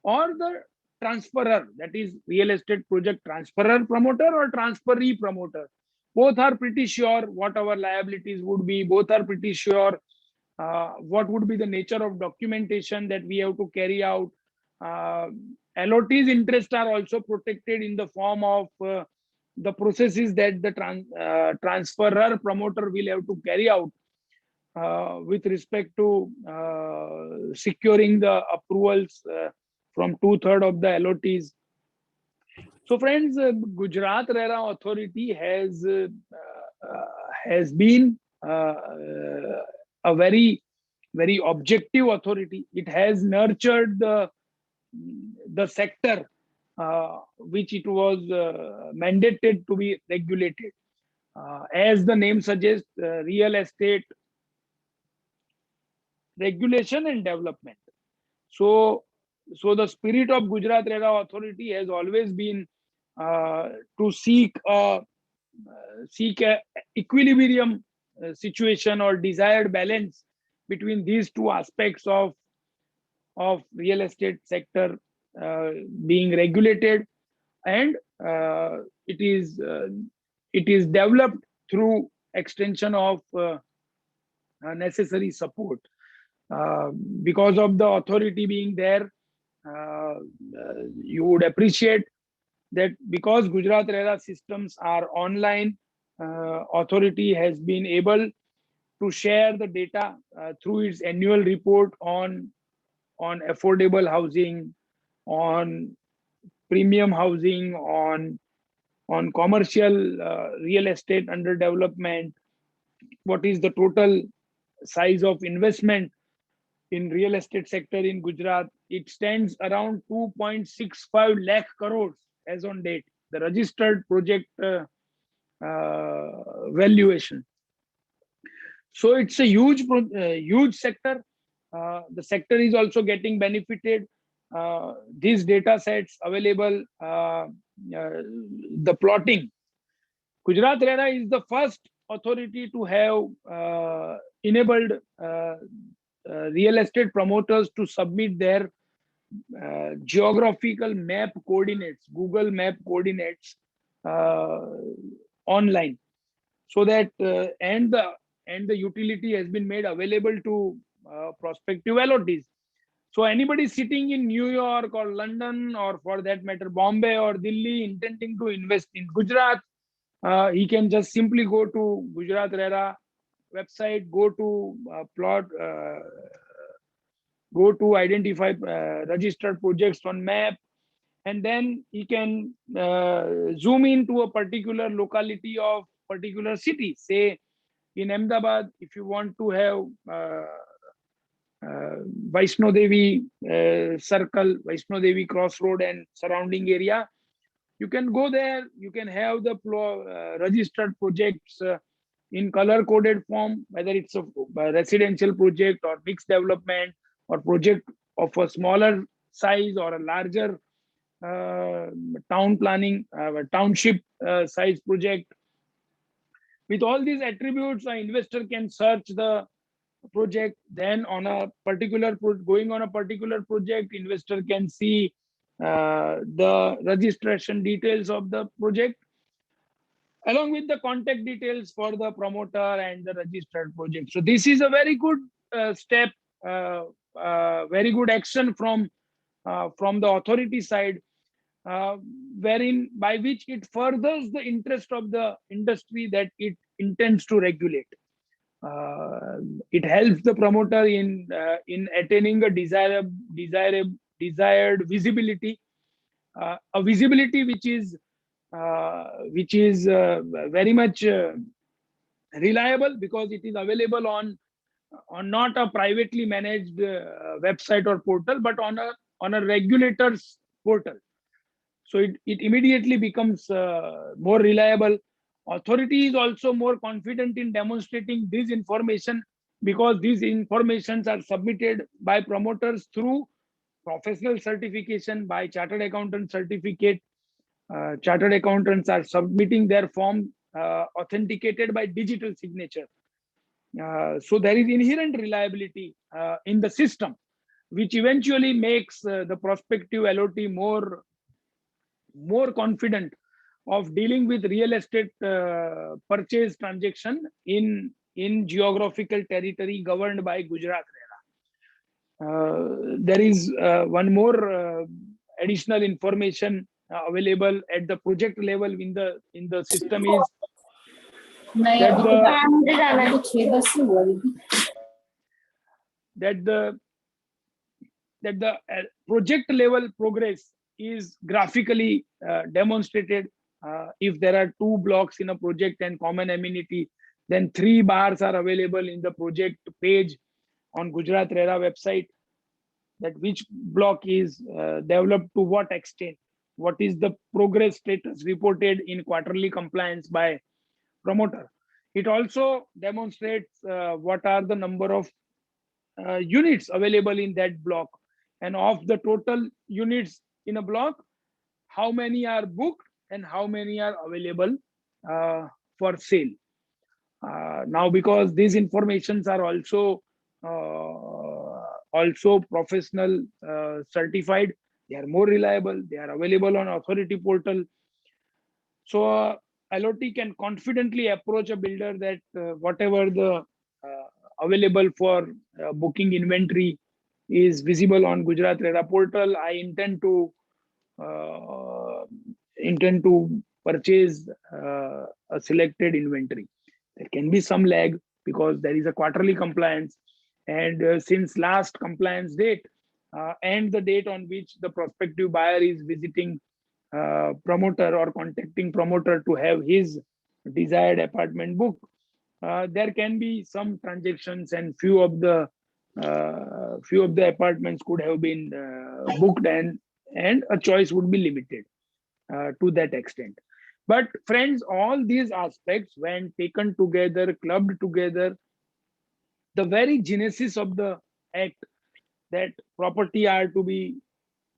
or the transferor, that is real estate project transferor promoter or transferee promoter. Both are pretty sure what our liabilities would be. Both are pretty sure what would be the nature of documentation that we have to carry out. LOT's interests are also protected in the form of the processes that the transferor promoter will have to carry out with respect to securing the approvals from 2/3 of the LOTs. So friends, Gujarat RERA authority has been a very, very objective authority. It has nurtured the sector which it was mandated to be regulated. As the name suggests, real estate regulation and development. So the spirit of Gujarat RERA authority has always been to seek a equilibrium situation or desired balance between these two aspects of real estate sector being regulated, and it is developed through extension of necessary support. Because of the authority being there, you would appreciate that because Gujarat RERA systems are online, authority has been able to share the data through its annual report on affordable housing, on premium housing, on commercial real estate under development. What is the total size of investment in real estate sector in Gujarat? It stands around 2.65 lakh crores as on date, the registered project valuation. So it's a huge sector. The sector is also getting benefited. These data sets available, the plotting. Gujarat RERA is the first authority to have enabled real estate promoters to submit their geographical map coordinates, Google map coordinates online, so that and the utility has been made available to prospective LOTs. So anybody sitting in New York or London, or for that matter Bombay or Delhi, intending to invest in Gujarat, he can just simply go to Gujarat RERA website, go to go to identify registered projects on map, and then he can zoom into a particular locality of particular city. Say in Ahmedabad, if you want to have Vaishno Devi circle, Vaishno Devi crossroad and surrounding area, you can go there. You can have the registered projects in color coded form, whether it's a residential project or mixed development or project of a smaller size or a larger town planning, township size project. With all these attributes, an investor can search the project. Then on a particular going on a particular project, investor can see the registration details of the project, along with the contact details for the promoter and the registered project. So this is a very good step, very good action from the authority side, wherein by which it furthers the interest of the industry that it intends to regulate. It helps the promoter in attaining a desired visibility, a visibility which is very much reliable, because it is available on not a privately managed website or portal, but on a regulator's portal. So it immediately becomes more reliable. Authority is also more confident in demonstrating this information, because these informations are submitted by promoters through professional certification, by chartered accountant certificate. Chartered accountants are submitting their form authenticated by digital signature. So there is inherent reliability in the system, which eventually makes the prospective LOT more confident of dealing with real estate purchase transaction in geographical territory governed by Gujarat RERA. There is one more additional information available at the project level in the system is that the project level progress is graphically demonstrated. If there are 2 blocks in a project and common amenity, then 3 bars are available in the project page on Gujarat RERA website, that which block is developed to what extent, what is the progress status reported in quarterly compliance by promoter. It also demonstrates what are the number of units available in that block, and of the total units in a block, how many are booked and how many are available for sale. Now, because these informations are also professional certified, they are more reliable, they are available on authority portal. So LOT can confidently approach a builder that whatever the available for booking inventory is visible on Gujarat RERA portal, I intend to purchase a selected inventory. There can be some lag because there is a quarterly compliance, and since last compliance date and the date on which the prospective buyer is visiting promoter or contacting promoter to have his desired apartment booked, there can be some transactions, and few of the apartments could have been booked, and a choice would be limited to that extent. But friends, all these aspects, when taken together, clubbed together, the very genesis of the act, that property are to be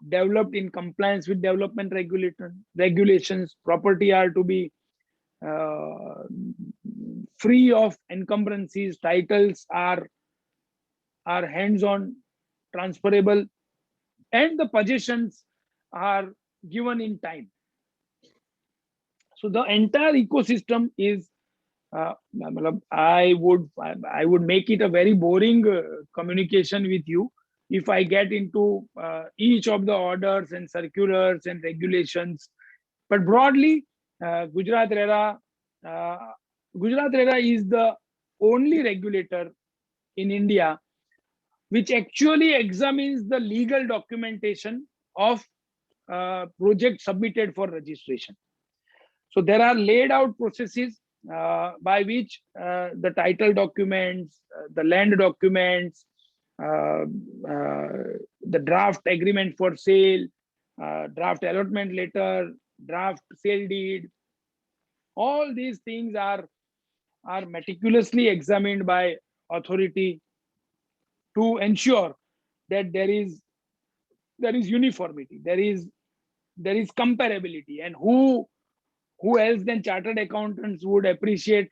developed in compliance with development regulations, property are to be free of encumbrances, titles are hands-on, transferable, and the possessions are given in time. So the entire ecosystem is I would make it a very boring communication with you if I get into each of the orders and circulars and regulations. But broadly, Gujarat RERA is the only regulator in India which actually examines the legal documentation of project submitted for registration. So there are laid out processes by which the title documents, the land documents, the draft agreement for sale, draft allotment letter, draft sale deed, all these things are meticulously examined by authority to ensure that there is uniformity, there is comparability. And who else than chartered accountants would appreciate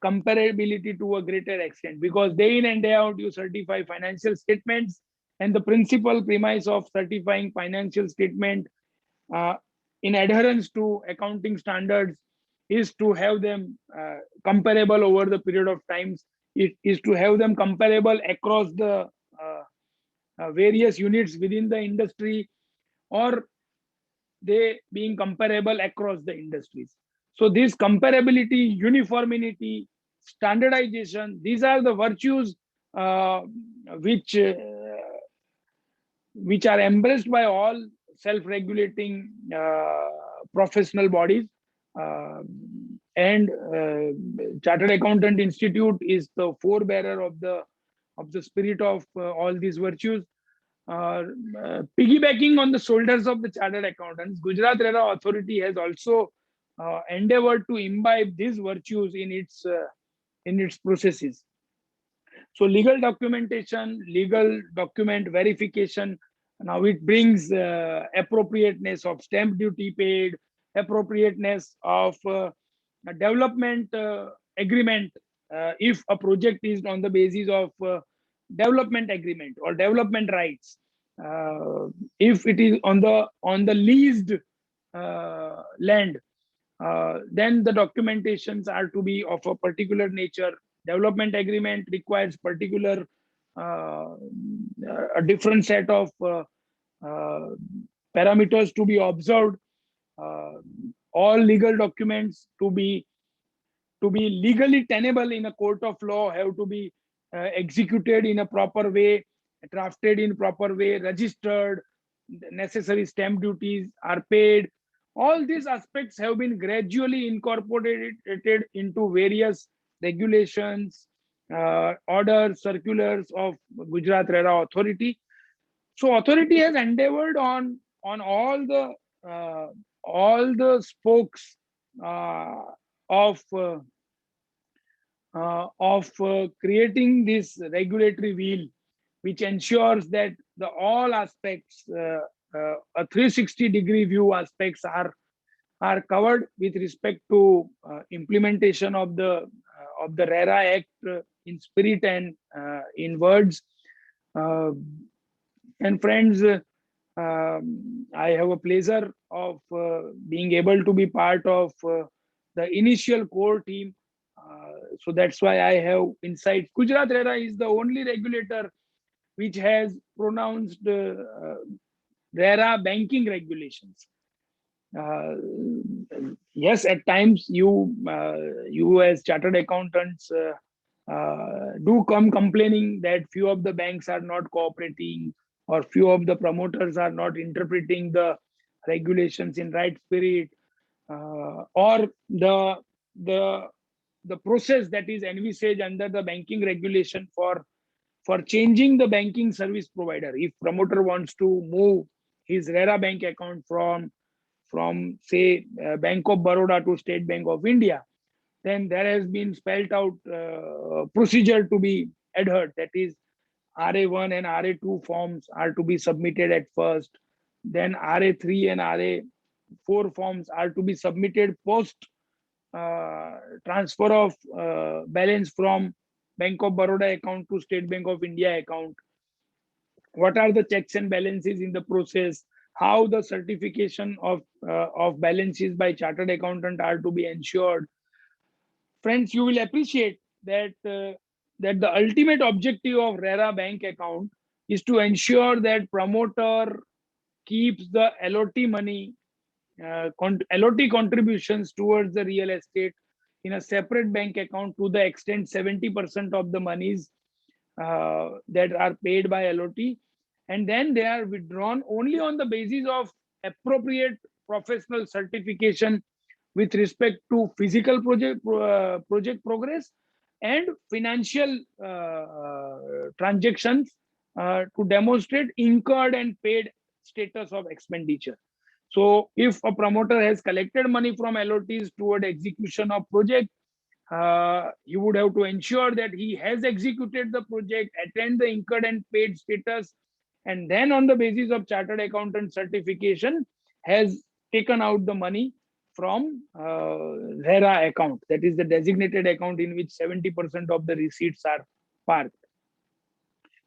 comparability to a greater extent, because day in and day out you certify financial statements And the principal premise of certifying financial statement in adherence to accounting standards is to have them comparable over the period of times. It is to have them comparable across the various units within the industry, or they being comparable across the industries. So this comparability, uniformity, standardization, these are the virtues which which are embraced by all self-regulating professional bodies. And Chartered Accountant Institute is the forebearer of the spirit of all these virtues. Piggybacking on the shoulders of the chartered accountants, Gujarat RERA Authority has also endeavored to imbibe these virtues in its processes. So legal documentation, legal document verification. Now it brings appropriateness of stamp duty paid, appropriateness of a development agreement if a project is on the basis of development agreement or development rights. If it is on the leased land, then the documentations are to be of a particular nature. Development agreement requires particular a different set of parameters to be observed. All legal documents to be legally tenable in a court of law have to be executed in a proper way, drafted in proper way, registered, necessary stamp duties are paid. All these aspects have been gradually incorporated into various regulations, orders, circulars of Gujarat RERA Authority. So authority has endeavored on all the spokes of creating this regulatory wheel, which ensures that all aspects, a 360-degree view aspects are covered with respect to implementation of the RERA Act in spirit and in words. And friends, I have a pleasure of being able to be part of the initial core team. So that's why I have insights. Gujarat RERA is the only regulator which has pronounced RERA banking regulations. Yes, at times you as chartered accountants do come complaining that few of the banks are not cooperating, or few of the promoters are not interpreting the regulations in right spirit, or the process that is envisaged under the banking regulation for changing the banking service provider. If promoter wants to move his RERA bank account from say Bank of Baroda to State Bank of India, then there has been spelled out procedure to be adhered. That is, RA1 and RA2 forms are to be submitted at first. Then RA3 and RA4 forms are to be submitted post transfer of balance from Bank of Baroda account to State Bank of India account. What are the checks and balances in the process? How the certification of balances by chartered accountant are to be ensured? Friends, you will appreciate that that the ultimate objective of RERA bank account is to ensure that promoter keeps the LOT money, LOT contributions towards the real estate in a separate bank account to the extent 70% of the monies that are paid by LOT, and then they are withdrawn only on the basis of appropriate professional certification with respect to physical project progress and financial transactions to demonstrate incurred and paid status of expenditure. So if a promoter has collected money from LOTs toward execution of project, you would have to ensure that he has executed the project, attend the incurred and paid status, and then on the basis of chartered accountant certification has taken out the money from RERA account. That is the designated account in which 70% of the receipts are parked.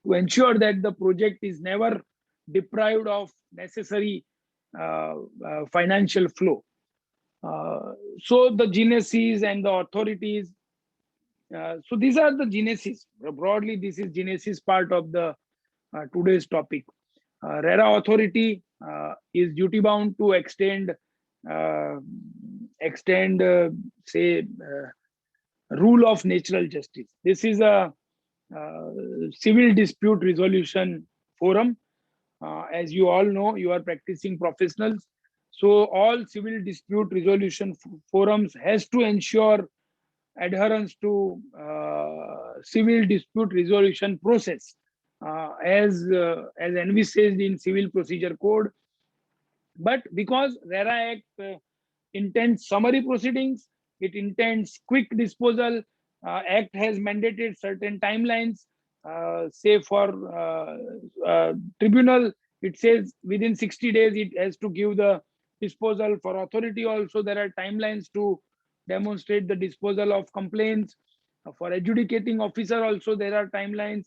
to ensure that the project is never deprived of necessary financial flow. So the genesis and the authorities. So these are the genesis. Broadly, this is genesis part of the today's topic. RERA authority is duty bound to extend rule of natural justice. This is a civil dispute resolution forum. As you all know, you are practicing professionals. So all civil dispute resolution forums has to ensure adherence to civil dispute resolution process as envisaged in Civil Procedure Code. But because RERA Act intends summary proceedings, it intends quick disposal. Act has mandated certain timelines. Say for tribunal, it says within 60 days it has to give the disposal. For authority also, there are timelines to demonstrate the disposal of complaints. For adjudicating officer also, there are timelines.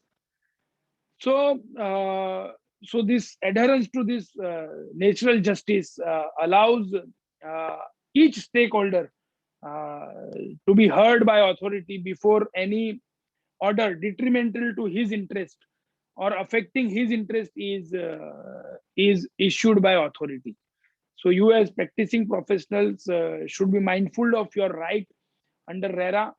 So, so this adherence to this natural justice allows each stakeholder to be heard by authority before any order detrimental to his interest or affecting his interest is issued by authority. So you as practicing professionals should be mindful of your right under RERA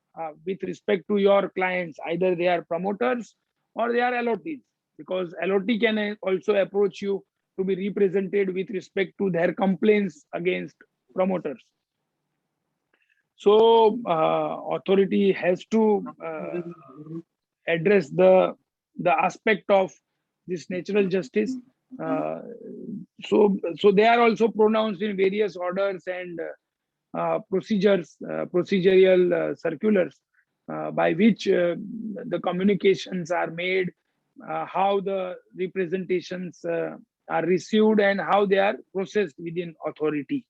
with respect to your clients. Either they are promoters or they are LOTs, because LOT can also approach you to be represented with respect to their complaints against promoters. So authority has to address the aspect of this natural justice. So they are also pronounced in various orders and procedural circulars by which the communications are made, how the representations are received, and how they are processed within authority.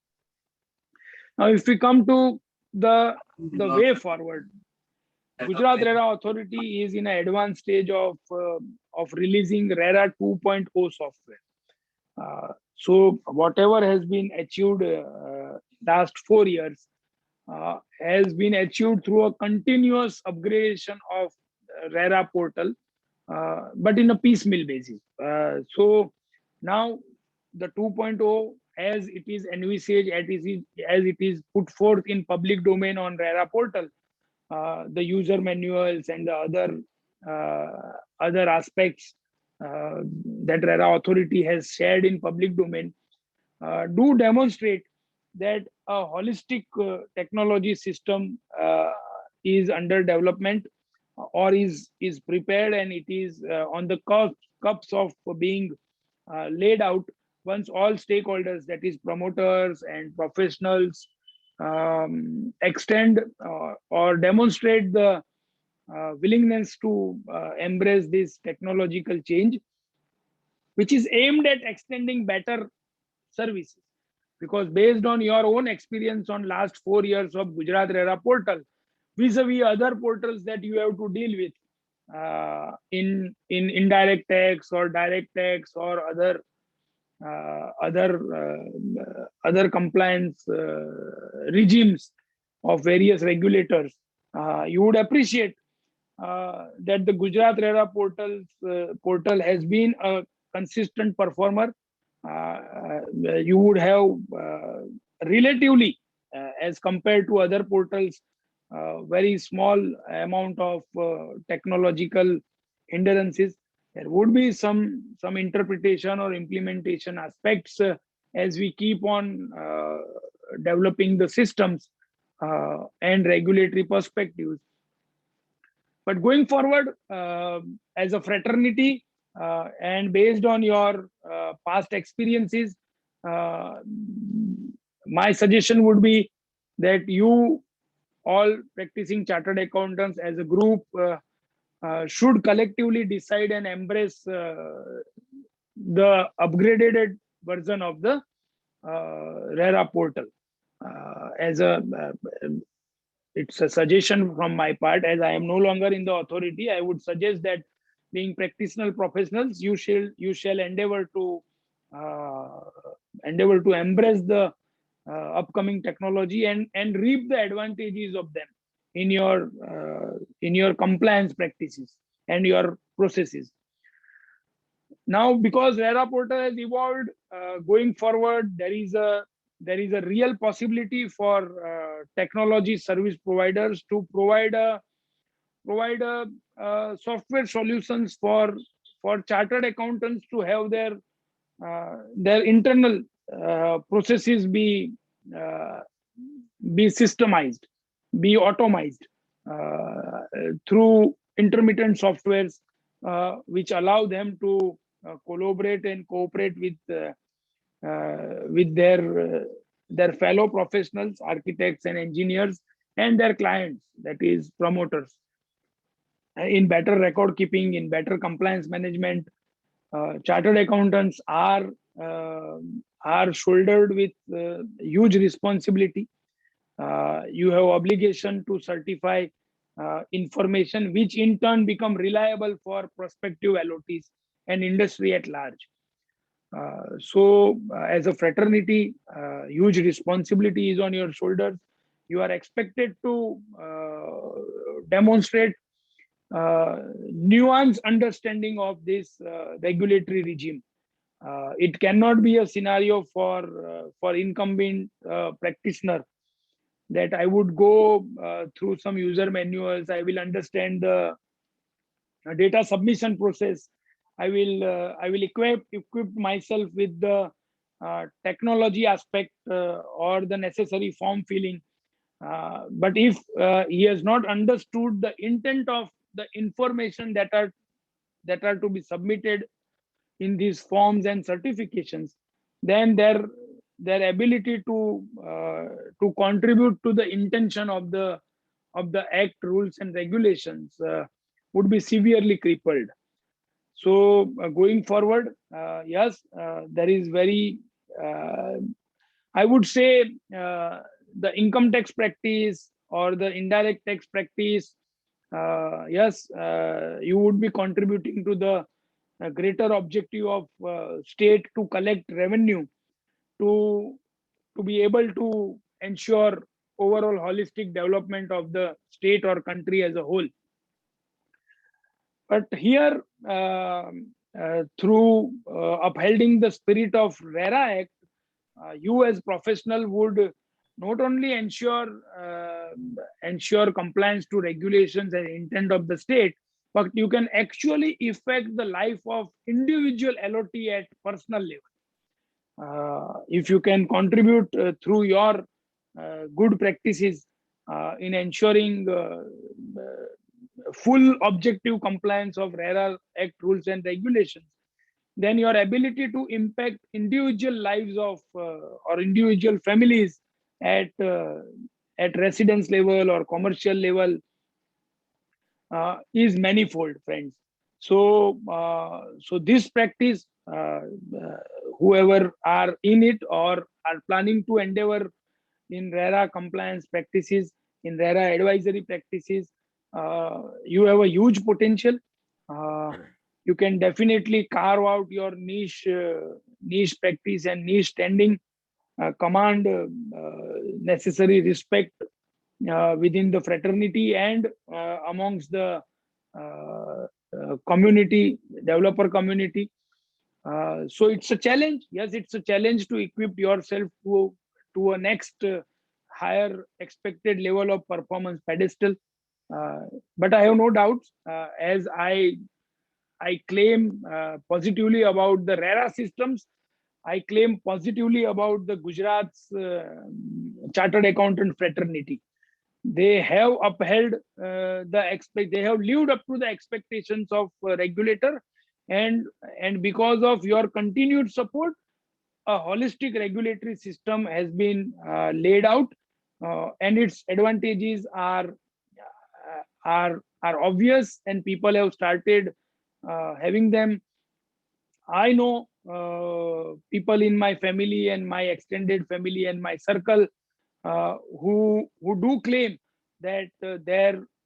Now, if we come to the way forward, Gujarat RERA Authority is in an advanced stage of releasing RERA 2.0 software. So whatever has been achieved last 4 years has been achieved through a continuous upgradation of RERA portal, but in a piecemeal basis. So now the 2.0, as it is envisaged, as it is put forth in public domain on RERA portal, the user manuals and the other aspects that RERA authority has shared in public domain do demonstrate that a holistic technology system is under development or is prepared, and it is on the cups of being laid out once all stakeholders, that is promoters and professionals, extend or demonstrate the willingness to embrace this technological change, which is aimed at extending better services. Because based on your own experience on last 4 years of Gujarat RERA portal, vis-a-vis other portals that you have to deal with in indirect tax or direct tax or other compliance regimes of various regulators, you would appreciate that the Gujarat RERA portal has been a consistent performer. You would have relatively, as compared to other portals, very small amount of technological hindrances. There would be some interpretation or implementation aspects as we keep on developing the systems and regulatory perspectives. But going forward, as a fraternity and based on your past experiences, my suggestion would be that you all practicing chartered accountants as a group should collectively decide and embrace the upgraded version of the RERA portal. It's a suggestion from my part, as I am no longer in the authority. I would suggest that being practitioner professionals, you shall endeavor to embrace the upcoming technology and reap the advantages of them in your compliance practices and your processes. Now, because RERA portal has evolved, going forward, there is a real possibility for technology service providers to provide software solutions for chartered accountants to have their internal processes be systemized, be automized through intermittent softwares, which allow them to collaborate and cooperate with their fellow professionals, architects and engineers, and their clients, that is promoters, in better record keeping, in better compliance management. Chartered accountants are shouldered with huge responsibility. You have obligation to certify information, which in turn become reliable for prospective LOTs and industry at large. So as a fraternity, huge responsibility is on your shoulders. You are expected to demonstrate nuanced understanding of this regulatory regime. It cannot be a scenario for incumbent practitioner that I would go through some user manuals. I will understand the data submission process. I will equip myself with the technology aspect or the necessary form filling. But if he has not understood the intent of the information that are to be submitted in these forms and certifications, then their ability to contribute to the intention of the act, rules and regulations would be severely crippled. So going forward, yes, there is very, I would say, the income tax practice or the indirect tax practice, yes, you would be contributing to the greater objective of state to collect revenue to be able to ensure overall holistic development of the state or country as a whole. But here, through upholding the spirit of RERA Act, you as professional would not only ensure compliance to regulations and intent of the state, but you can actually affect the life of individual LOT at personal level. If you can contribute through your good practices in ensuring full objective compliance of RERA Act rules and regulations, then your ability to impact individual lives of or individual families at residence level or commercial level is manifold, friends. So so this practice, whoever are in it or are planning to endeavor in RERA compliance practices, in RERA advisory practices, you have a huge potential. You can definitely carve out your niche practice and niche standing, command necessary respect within the fraternity and amongst the community, developer community. So it's a challenge. Yes, it's a challenge to equip yourself to a next higher expected level of performance pedestal. But I have no doubts, as I claim positively about the RERA systems. I claim positively about the Gujarat's chartered accountant fraternity. They have upheld they have lived up to the expectations of regulator, and because of your continued support, a holistic regulatory system has been laid out, and its advantages are obvious, and people have started having them. I know people in my family and my extended family and my circle who do claim that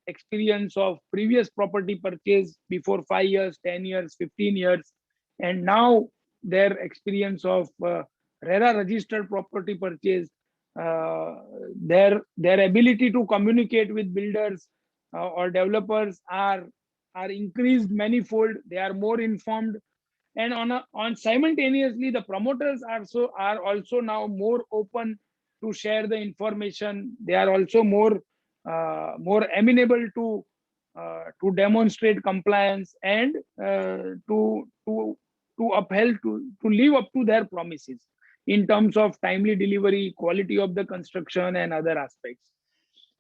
experience of previous property purchase before 5 years, 10 years, 15 years, and now their experience of RERA registered property purchase, their ability to communicate with builders or developers are increased manifold. They are more informed, and on simultaneously the promoters are also now more open to share the information. They are also more amenable to demonstrate compliance and to uphold to live up to their promises in terms of timely delivery, quality of the construction, and other aspects.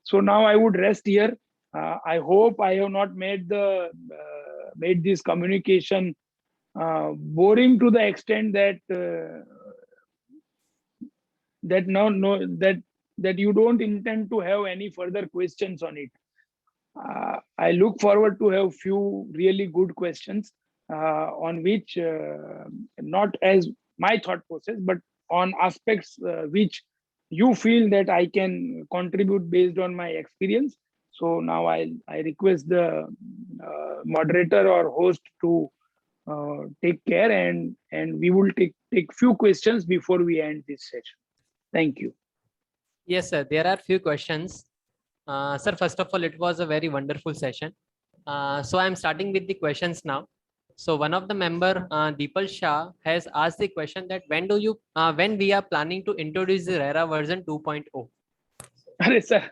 So now I would rest here. I hope I have not made this communication boring to the extent that that you don't intend to have any further questions on it. I look forward to have few really good questions on which not as my thought process, but on aspects which you feel that I can contribute based on my experience. So now I request the moderator or host to take care, and we will take few questions before we end this session. Thank you. Yes, sir. There are few questions. Sir, first of all, it was a very wonderful session. So I'm starting with the questions now. So one of the member, Deepal Shah, has asked the question that when we are planning to introduce the RERA version 2.0? Sir,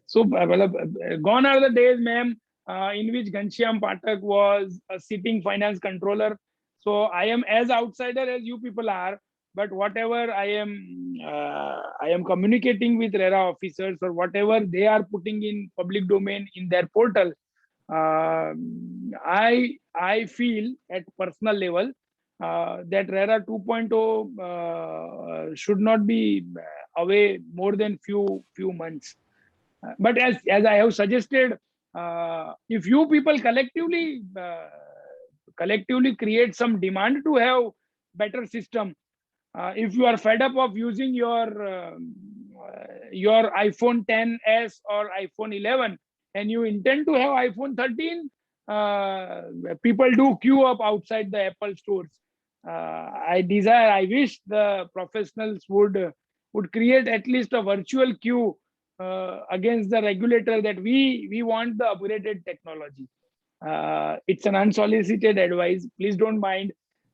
so gone are the days, ma'am, in which Ghanshyam Pathak was a sitting finance controller. So I am as outsider as you people are, but whatever I am communicating with RERA officers or whatever they are putting in public domain in their portal, I feel at personal level that RERA 2.0 should not be away more than few months. But as I have suggested, if you people collectively create some demand to have better system, if you are fed up of using your iPhone 10s or iPhone 11 and you intend to have iPhone 13, people do queue up outside the Apple stores. I wish the professionals would create at least a virtual queue against the regulator that we want the upgraded technology. It's an unsolicited advice. Please don't mind.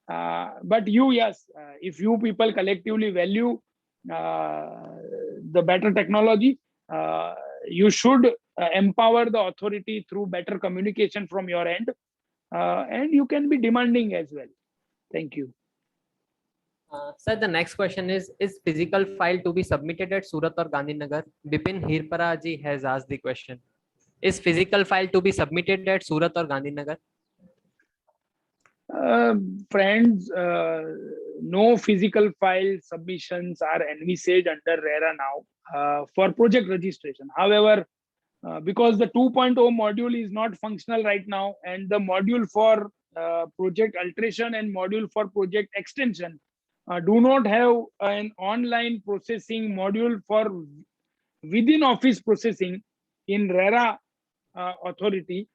But if you people collectively value the better technology, you should empower the authority through better communication from your end, and you can be demanding as well. Thank you. Sir, the next question is physical file to be submitted at Surat or Gandhinagar? Bipin Hirpara ji has asked the question. Is physical file to be submitted at Surat or Gandhinagar? Friends, no physical file submissions are envisaged under RERA now for project registration. However, because the 2.0 module is not functional right now, and the module for project alteration and module for project extension do not have an online processing module for within office processing in RERA authority,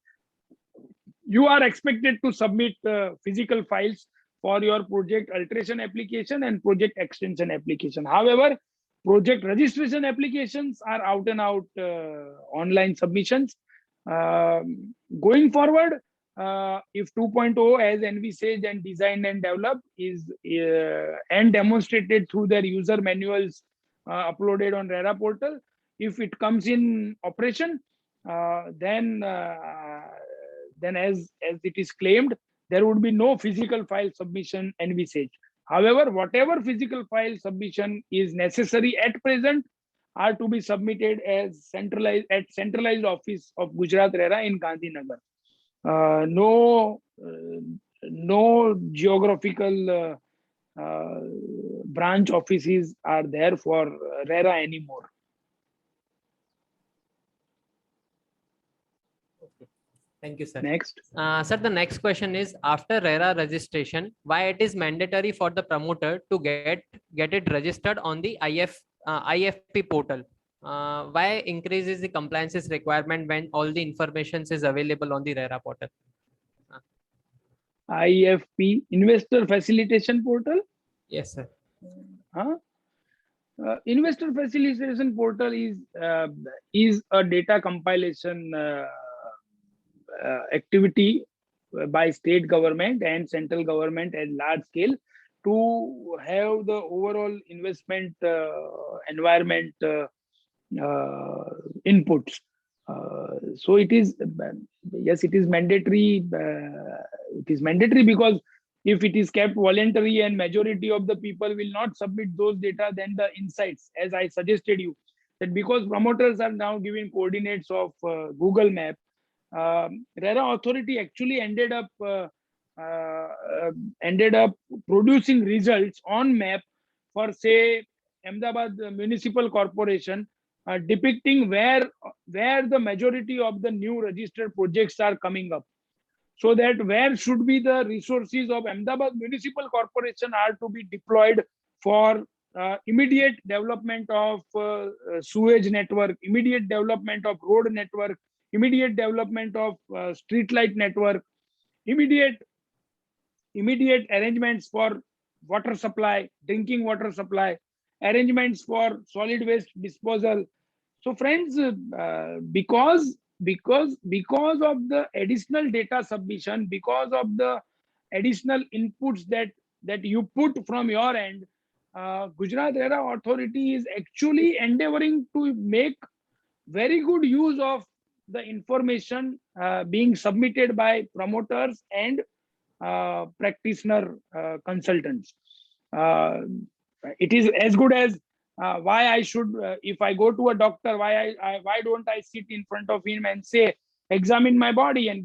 you are expected to submit physical files for your project alteration application and project extension application. However, project registration applications are out and out online submissions. Going forward, if 2.0 as envisaged and designed and developed is and demonstrated through their user manuals uploaded on RERA portal, if it comes in operation, then as it is claimed, there would be no physical file submission envisaged. However, whatever physical file submission is necessary at present are to be submitted as centralized office of Gujarat RERA in Gandhinagar. No geographical branch offices are there for RERA anymore. Thank you, sir. Next. Sir, the next question is, after RERA registration, why it is mandatory for the promoter to get it registered on the IFP portal? why increases the compliances requirement when all the information is available on the RERA portal? IFP, Investor Facilitation Portal. Yes, sir. Huh? Investor Facilitation Portal is a data compilation activity by state government and central government at large scale to have the overall investment environment inputs. So it is, yes, it is mandatory. It is mandatory because if it is kept voluntary and majority of the people will not submit those data, then the insights, as I suggested you, that because promoters are now giving coordinates of Google Map, RERA authority actually ended up producing results on map for, say, Ahmedabad Municipal Corporation, depicting where the majority of the new registered projects are coming up, so that where should be the resources of Ahmedabad Municipal Corporation are to be deployed for immediate development of sewage network, immediate development of road network, immediate development of street light network, immediate arrangements for water supply, drinking water supply, arrangements for solid waste disposal. So friends, because of the additional data submission, because of the additional inputs that you put from your end, Gujarat RERA authority is actually endeavoring to make very good use of the information being submitted by promoters and practitioner consultants. It is as good as why I should, if I go to a doctor, why don't I sit in front of him and say, examine my body and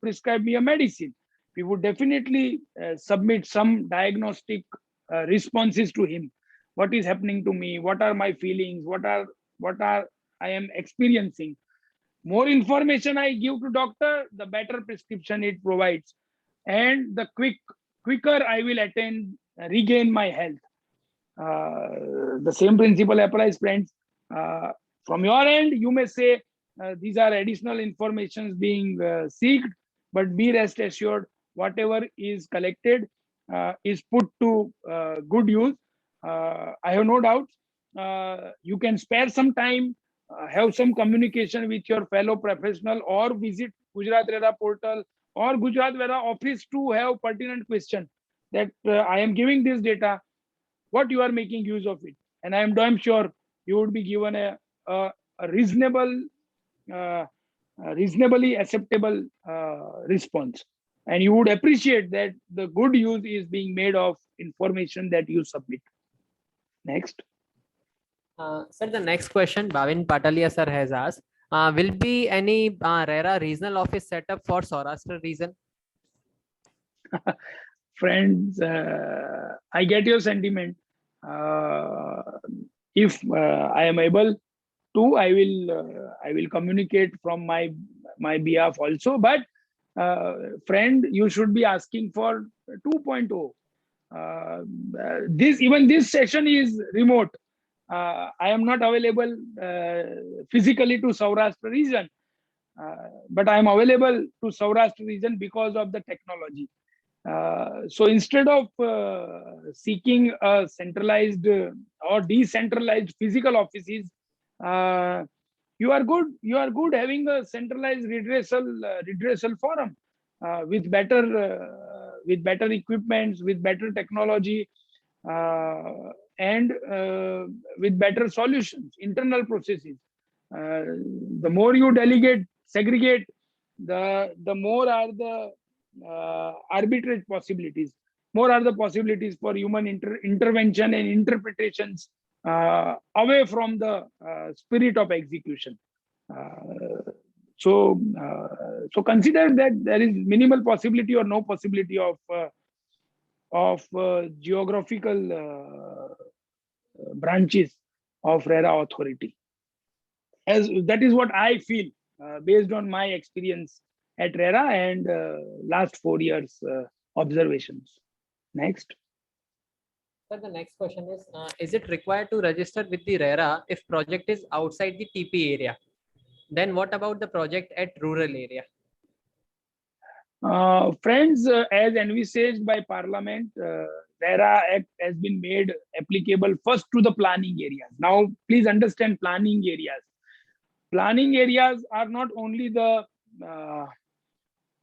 prescribe me a medicine? We would definitely submit some diagnostic responses to him. What is happening to me? What are my feelings? What are I am experiencing? More information I give to doctor, the better prescription it provides, and the quicker I will regain my health. The same principle applies, friends. From your end, you may say these are additional informations being seeked, but be rest assured, whatever is collected is put to good use. I have no doubt. You can spare some time, have some communication with your fellow professional, or visit Gujarat RERA portal or Gujarat RERA office to have pertinent question that I am giving this data, what you are making use of it, and I am damn sure you would be given a reasonably acceptable response, and you would appreciate that the good use is being made of information that you submit. Next. Sir, the next question Bhavin Patalia sir has asked, will be any RERA regional office set up for Saurashtra region? Friends, I get your sentiment. If I am able to, I will communicate from my behalf also. But friend, you should be asking for 2.0. This session is remote. I am not available physically to Saurashtra region, but I am available to Saurashtra region because of the technology. So instead of seeking a centralized or decentralized physical offices, you are good having a centralized redressal forum with better equipments, with better technology, and with better solutions, internal processes. The more you delegate, segregate, the more are the arbitrage possibilities, more are the possibilities for human intervention and interpretations away from the spirit of execution. So consider that there is minimal possibility or no possibility of geographical branches of RERA authority. As that is what I feel based on my experience at RERA and last 4 years observations. Next. Sir, the next question is it required to register with the RERA if project is outside the TP area? Then what about the project at rural area? Friends, as envisaged by Parliament, RERA Act has been made applicable first to the planning areas. Now, please understand planning areas. Planning areas are not only the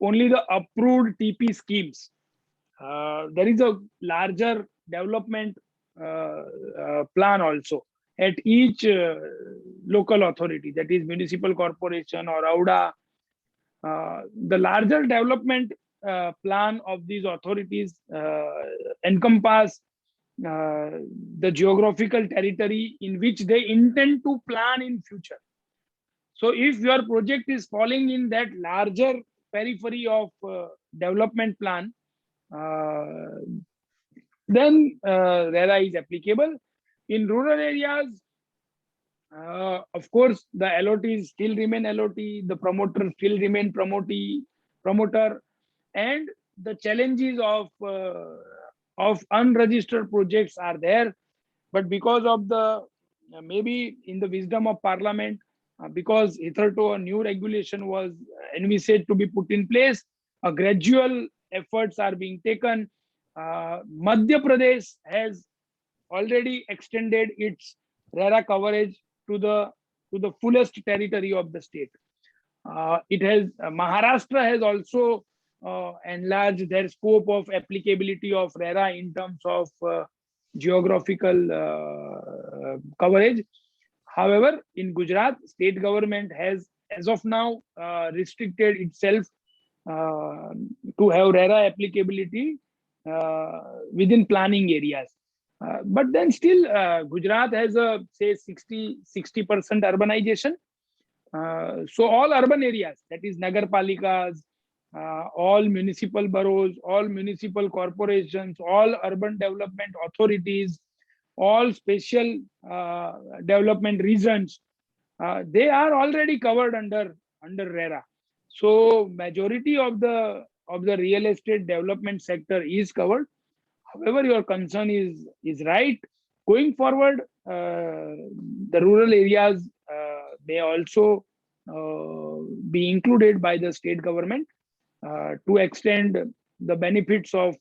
approved TP schemes. There is a larger development plan also at each local authority, that is municipal corporation or AUDA. The larger development plan of these authorities encompass the geographical territory in which they intend to plan in future. So if your project is falling in that larger periphery of development plan, then RERA is applicable. In rural areas, of course, the LOTs still remain LOT, the promoter still remain promoter, and the challenges of unregistered projects are there. But because of the maybe in the wisdom of Parliament, because hitherto a new regulation was envisaged to be put in place, gradual efforts are being taken. Madhya Pradesh has already extended its RERA coverage to the fullest territory of the state. Maharashtra has also enlarged their scope of applicability of RERA in terms of geographical coverage. However, in Gujarat, state government has, as of now, restricted itself to have RERA applicability within planning areas. But then still, Gujarat has a say 60% urbanization. So all urban areas, that is Nagar Palikas, all municipal boroughs, all municipal corporations, all urban development authorities, all special development regions, they are already covered under RERA. So majority of the real estate development sector is covered. However, your concern is right. Going forward, the rural areas may also be included by the state government to extend the benefits of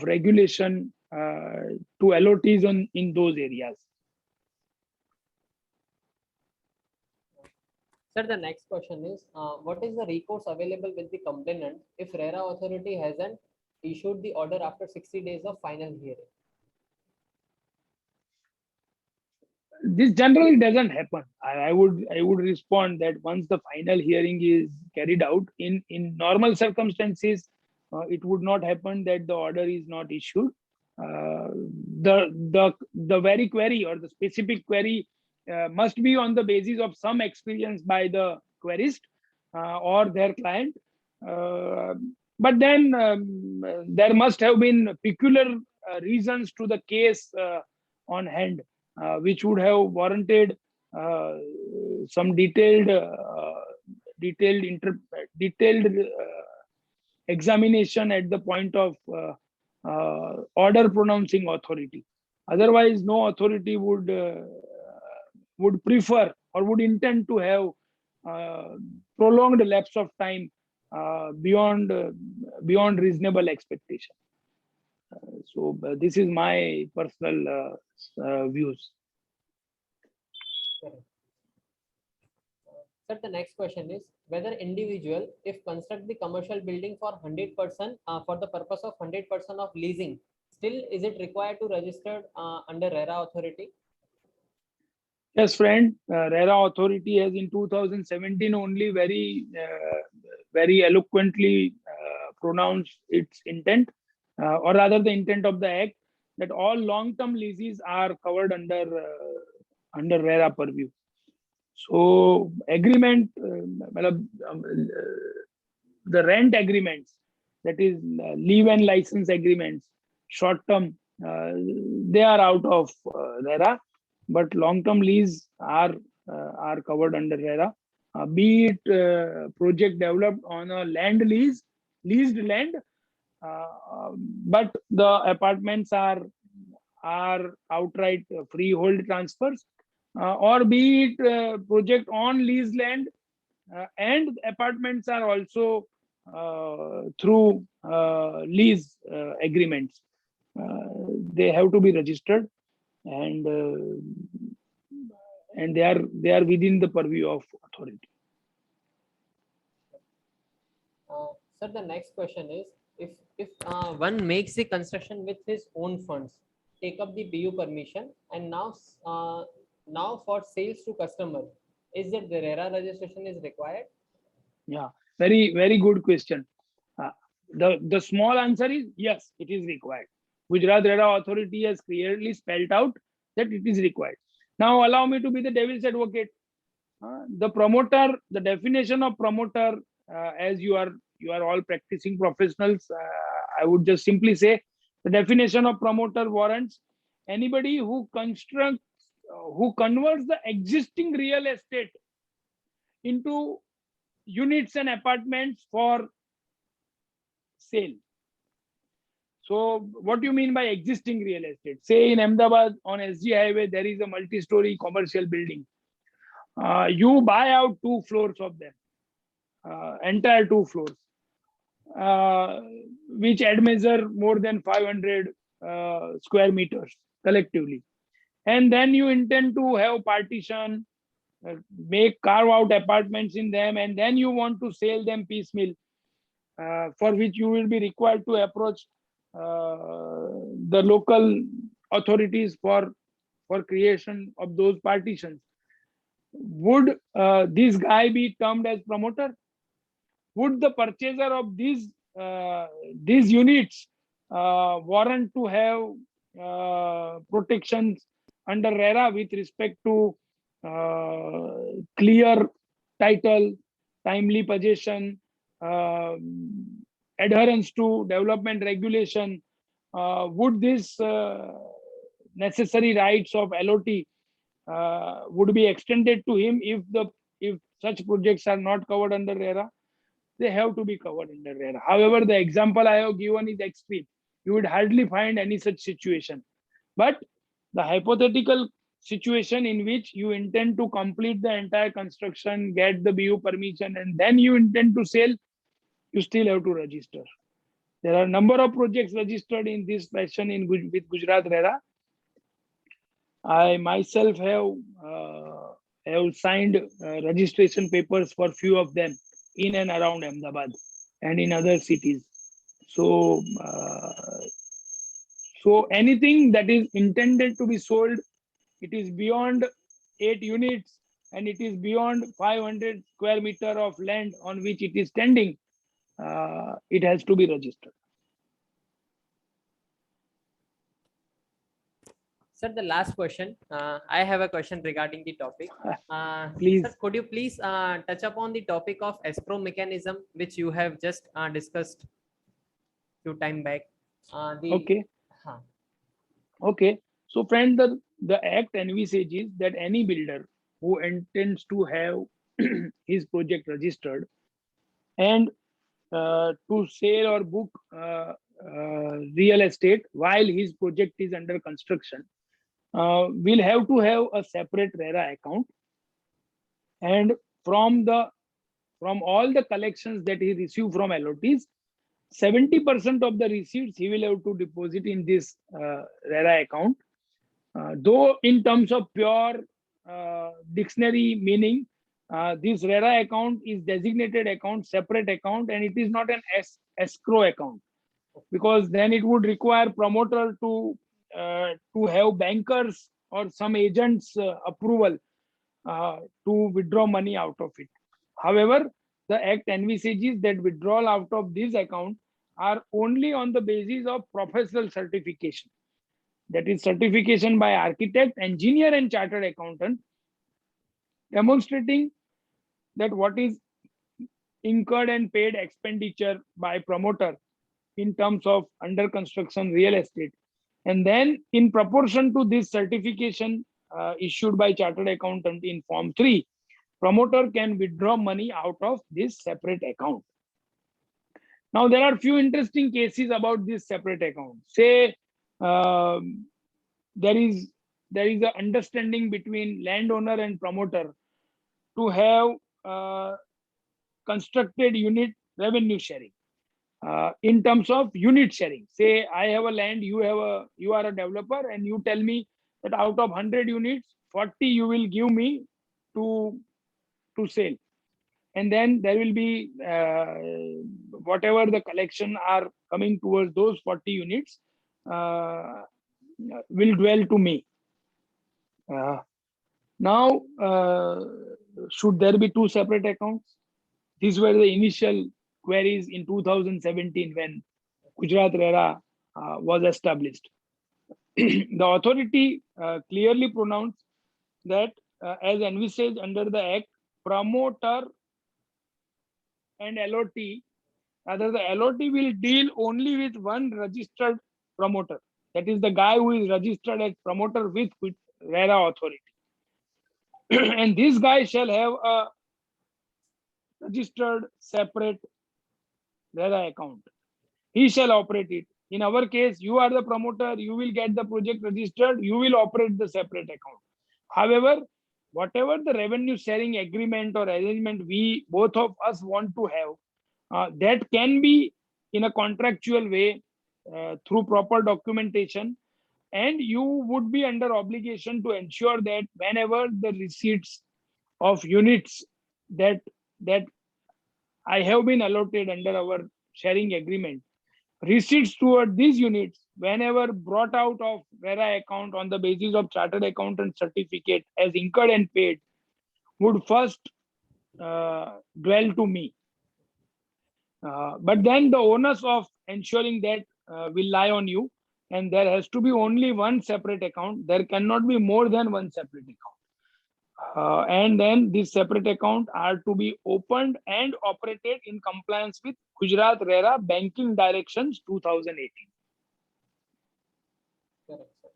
regulation to LOTs in those areas. Sir, the next question is, what is the recourse available with the complainant if RERA authority hasn't issued the order after 60 days of final hearing? This generally doesn't happen. I would respond that once the final hearing is carried out, in normal circumstances, it would not happen that the order is not issued. The very query or the specific query must be on the basis of some experience by the querist or their client. But then there must have been peculiar reasons to the case on hand, which would have warranted some detailed examination at the point of order pronouncing authority. Otherwise, no authority would prefer or would intend to have prolonged lapse of time beyond reasonable expectation. So this is my personal views. Sir, the next question is whether individual, if construct the commercial building for 100% for the purpose of 100% of leasing, still is it required to register under RERA authority? Yes, friend. RERA authority has in 2017 only very eloquently pronounced its intent, or rather the intent of the act, that all long-term leases are covered under RERA purview. So agreement, the rent agreements, that is leave and license agreements, short-term, they are out of RERA, but long-term lease are covered under RERA. Be it project developed on a leased land, but the apartments are are outright freehold transfers, or be it project on lease land, and apartments are also through lease agreements. They have to be registered, and they are within the purview of authority. Sir, the next question is, if one makes the construction with his own funds, take up the BU permission, and now for sales to customer, is it the RERA registration is required? Yeah, very good question. The small answer is yes, it is required. Gujarat RERA authority has clearly spelled out that it is required. Now allow me to be the devil's advocate. The promoter, the definition of promoter, as you are all practicing professionals, I would just simply say the definition of promoter warrants anybody who converts the existing real estate into units and apartments for sale. So what do you mean by existing real estate? Say in Ahmedabad on SG Highway, there is a multi-story commercial building. You buy out 2 floors of them, entire 2 floors, which measure more than 500 square meters collectively. And then you intend to have partition, carve out apartments in them, and then you want to sell them piecemeal, for which you will be required to approach the local authorities for creation of those partitions. Would this guy be termed as promoter? Would the purchaser of these units warrant to have protections under RERA with respect to clear title, timely possession, adherence to development regulation? Would this necessary rights of LOT would be extended to him if such projects are not covered under RERA? They have to be covered under RERA. However, the example I have given is extreme. You would hardly find any such situation. But the hypothetical situation in which you intend to complete the entire construction, get the BU permission, and then you intend to sell, you still have to register. There are a number of projects registered in this fashion with Gujarat RERA. I myself have signed registration papers for few of them in and around Ahmedabad and in other cities. So, so anything that is intended to be sold, it is beyond 8 units and it is beyond 500 square meter of land on which it is standing, it has to be registered. Sir, the last question. I have a question regarding the topic. Please. Sir, could you please touch upon the topic of escrow mechanism, which you have just discussed few time back? Okay. Okay. So, friend, the Act envisages that any builder who intends to have his project registered and to sell or book real estate while his project is under construction will have to have a separate RERA account, and from all the collections that he receives from LOTs, 70% of the receipts he will have to deposit in this RERA account. Though in terms of pure dictionary meaning, this RERA account is designated account, separate account, and it is not an escrow account, because then it would require promoter to have bankers or some agents approval to withdraw money out of it. However, the Act envisages that withdrawal out of this account are only on the basis of professional certification. That is certification by architect, engineer, and chartered accountant, demonstrating that what is incurred and paid expenditure by promoter in terms of under construction real estate. And then in proportion to this certification issued by chartered accountant in Form 3, promoter can withdraw money out of this separate account. Now, there are few interesting cases about this separate account. Say, there is an understanding between landowner and promoter to have constructed unit revenue sharing. In terms of unit sharing, say I have a land, you are a developer, and you tell me that out of 100 units, 40 you will give me to sell, and then there will be whatever the collection are coming towards those 40 units will dwell to me. Now, should there be two separate accounts? These were the initial queries in 2017 when Gujarat RERA was established. The authority clearly pronounced that as envisaged under the Act, promoter and LOT, rather the LOT will deal only with one registered promoter. That is the guy who is registered as promoter with RERA authority. And this guy shall have a registered separate RERA account. He shall operate it. In our case, you are the promoter, you will get the project registered, you will operate the separate account. However, whatever the revenue sharing agreement or arrangement we both of us want to have, that can be in a contractual way through proper documentation, and you would be under obligation to ensure that whenever the receipts of units that I have been allotted under our sharing agreement, receipts toward these units, whenever brought out of RERA account on the basis of chartered accountant certificate as incurred and paid, would first dwell to me. But then the onus of ensuring that will lie on you, and there has to be only one separate account. There cannot be more than one separate account. And then this separate account are to be opened and operated in compliance with Gujarat RERA Banking Directions 2018. Correct, sir.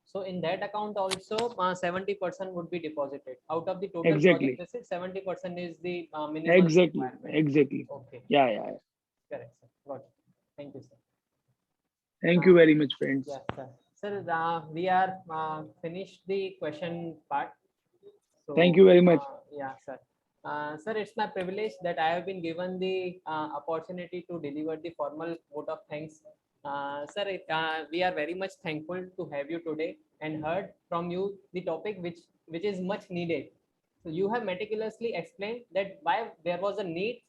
So in that account also 70% would be deposited out of the total Exactly. project receipt. 70% is the minimum Exactly. requirement. Exactly. Okay. Yeah. Correct, sir. Got it. Thank you, sir. Thank you very much, friends. Yeah, sir. Sir, we are finished the question part. So, Thank you very much. Yeah, sir. Sir, it's my privilege that I have been given the opportunity to deliver the formal vote of thanks. Sir, we are very much thankful to have you today and heard from you the topic which is much needed. So you have meticulously explained that why there was a need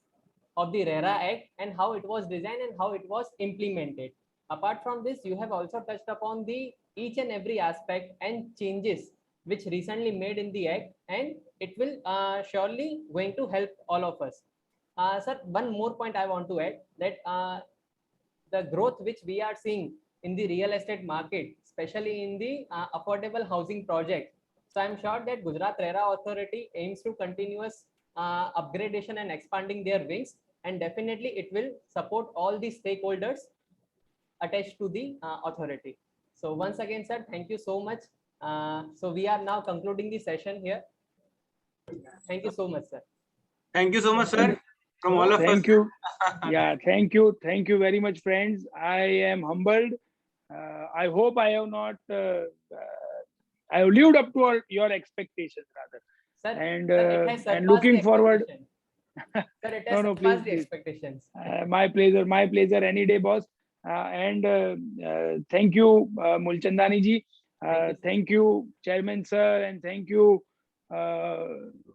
of the RERA Act and how it was designed and how it was implemented. Apart from this, you have also touched upon the each and every aspect and changes which recently made in the Act, and it will surely going to help all of us. Sir, one more point I want to add that the growth which we are seeing in the real estate market, especially in the affordable housing project. So I'm sure that Gujarat RERA Authority aims to continuous upgradation and expanding their wings, and definitely it will support all the stakeholders attached to the authority. So once again, sir, thank you so much. So we are now concluding the session here. Thank you so much, sir. Thank you so much, sir, from all of us. Thank you. Yeah, thank you. Thank you very much, friends. I am humbled. I hope I have not, I have lived up to all your expectations, rather. Sir, And, sir, it has and surpassed looking the forward. expectation. Sir, it has No, surpassed please. the expectations. My pleasure any day, boss. And thank you, Mulchandani ji. Thank you, Chairman sir, and thank you,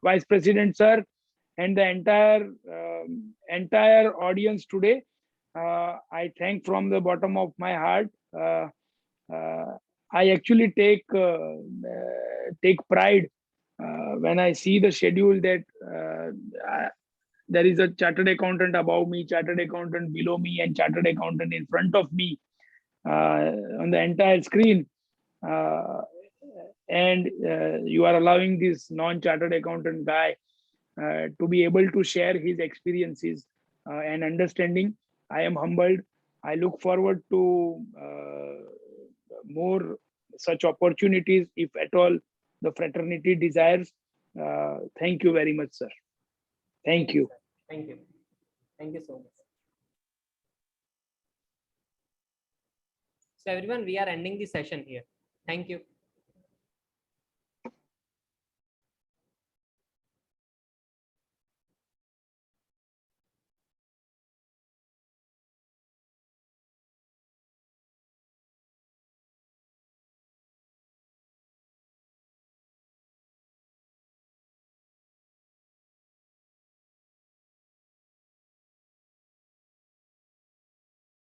Vice President sir, and the entire audience today. I thank from the bottom of my heart. I actually take pride when I see the schedule that there is a chartered accountant above me, chartered accountant below me, and chartered accountant in front of me on the entire screen. And you are allowing this non-chartered accountant guy to be able to share his experiences and understanding. I am humbled. I look forward to more such opportunities if at all the fraternity desires. Thank you very much, sir. Thank you. Sir. Thank you. Thank you so much. So everyone, we are ending the session here. Thank you.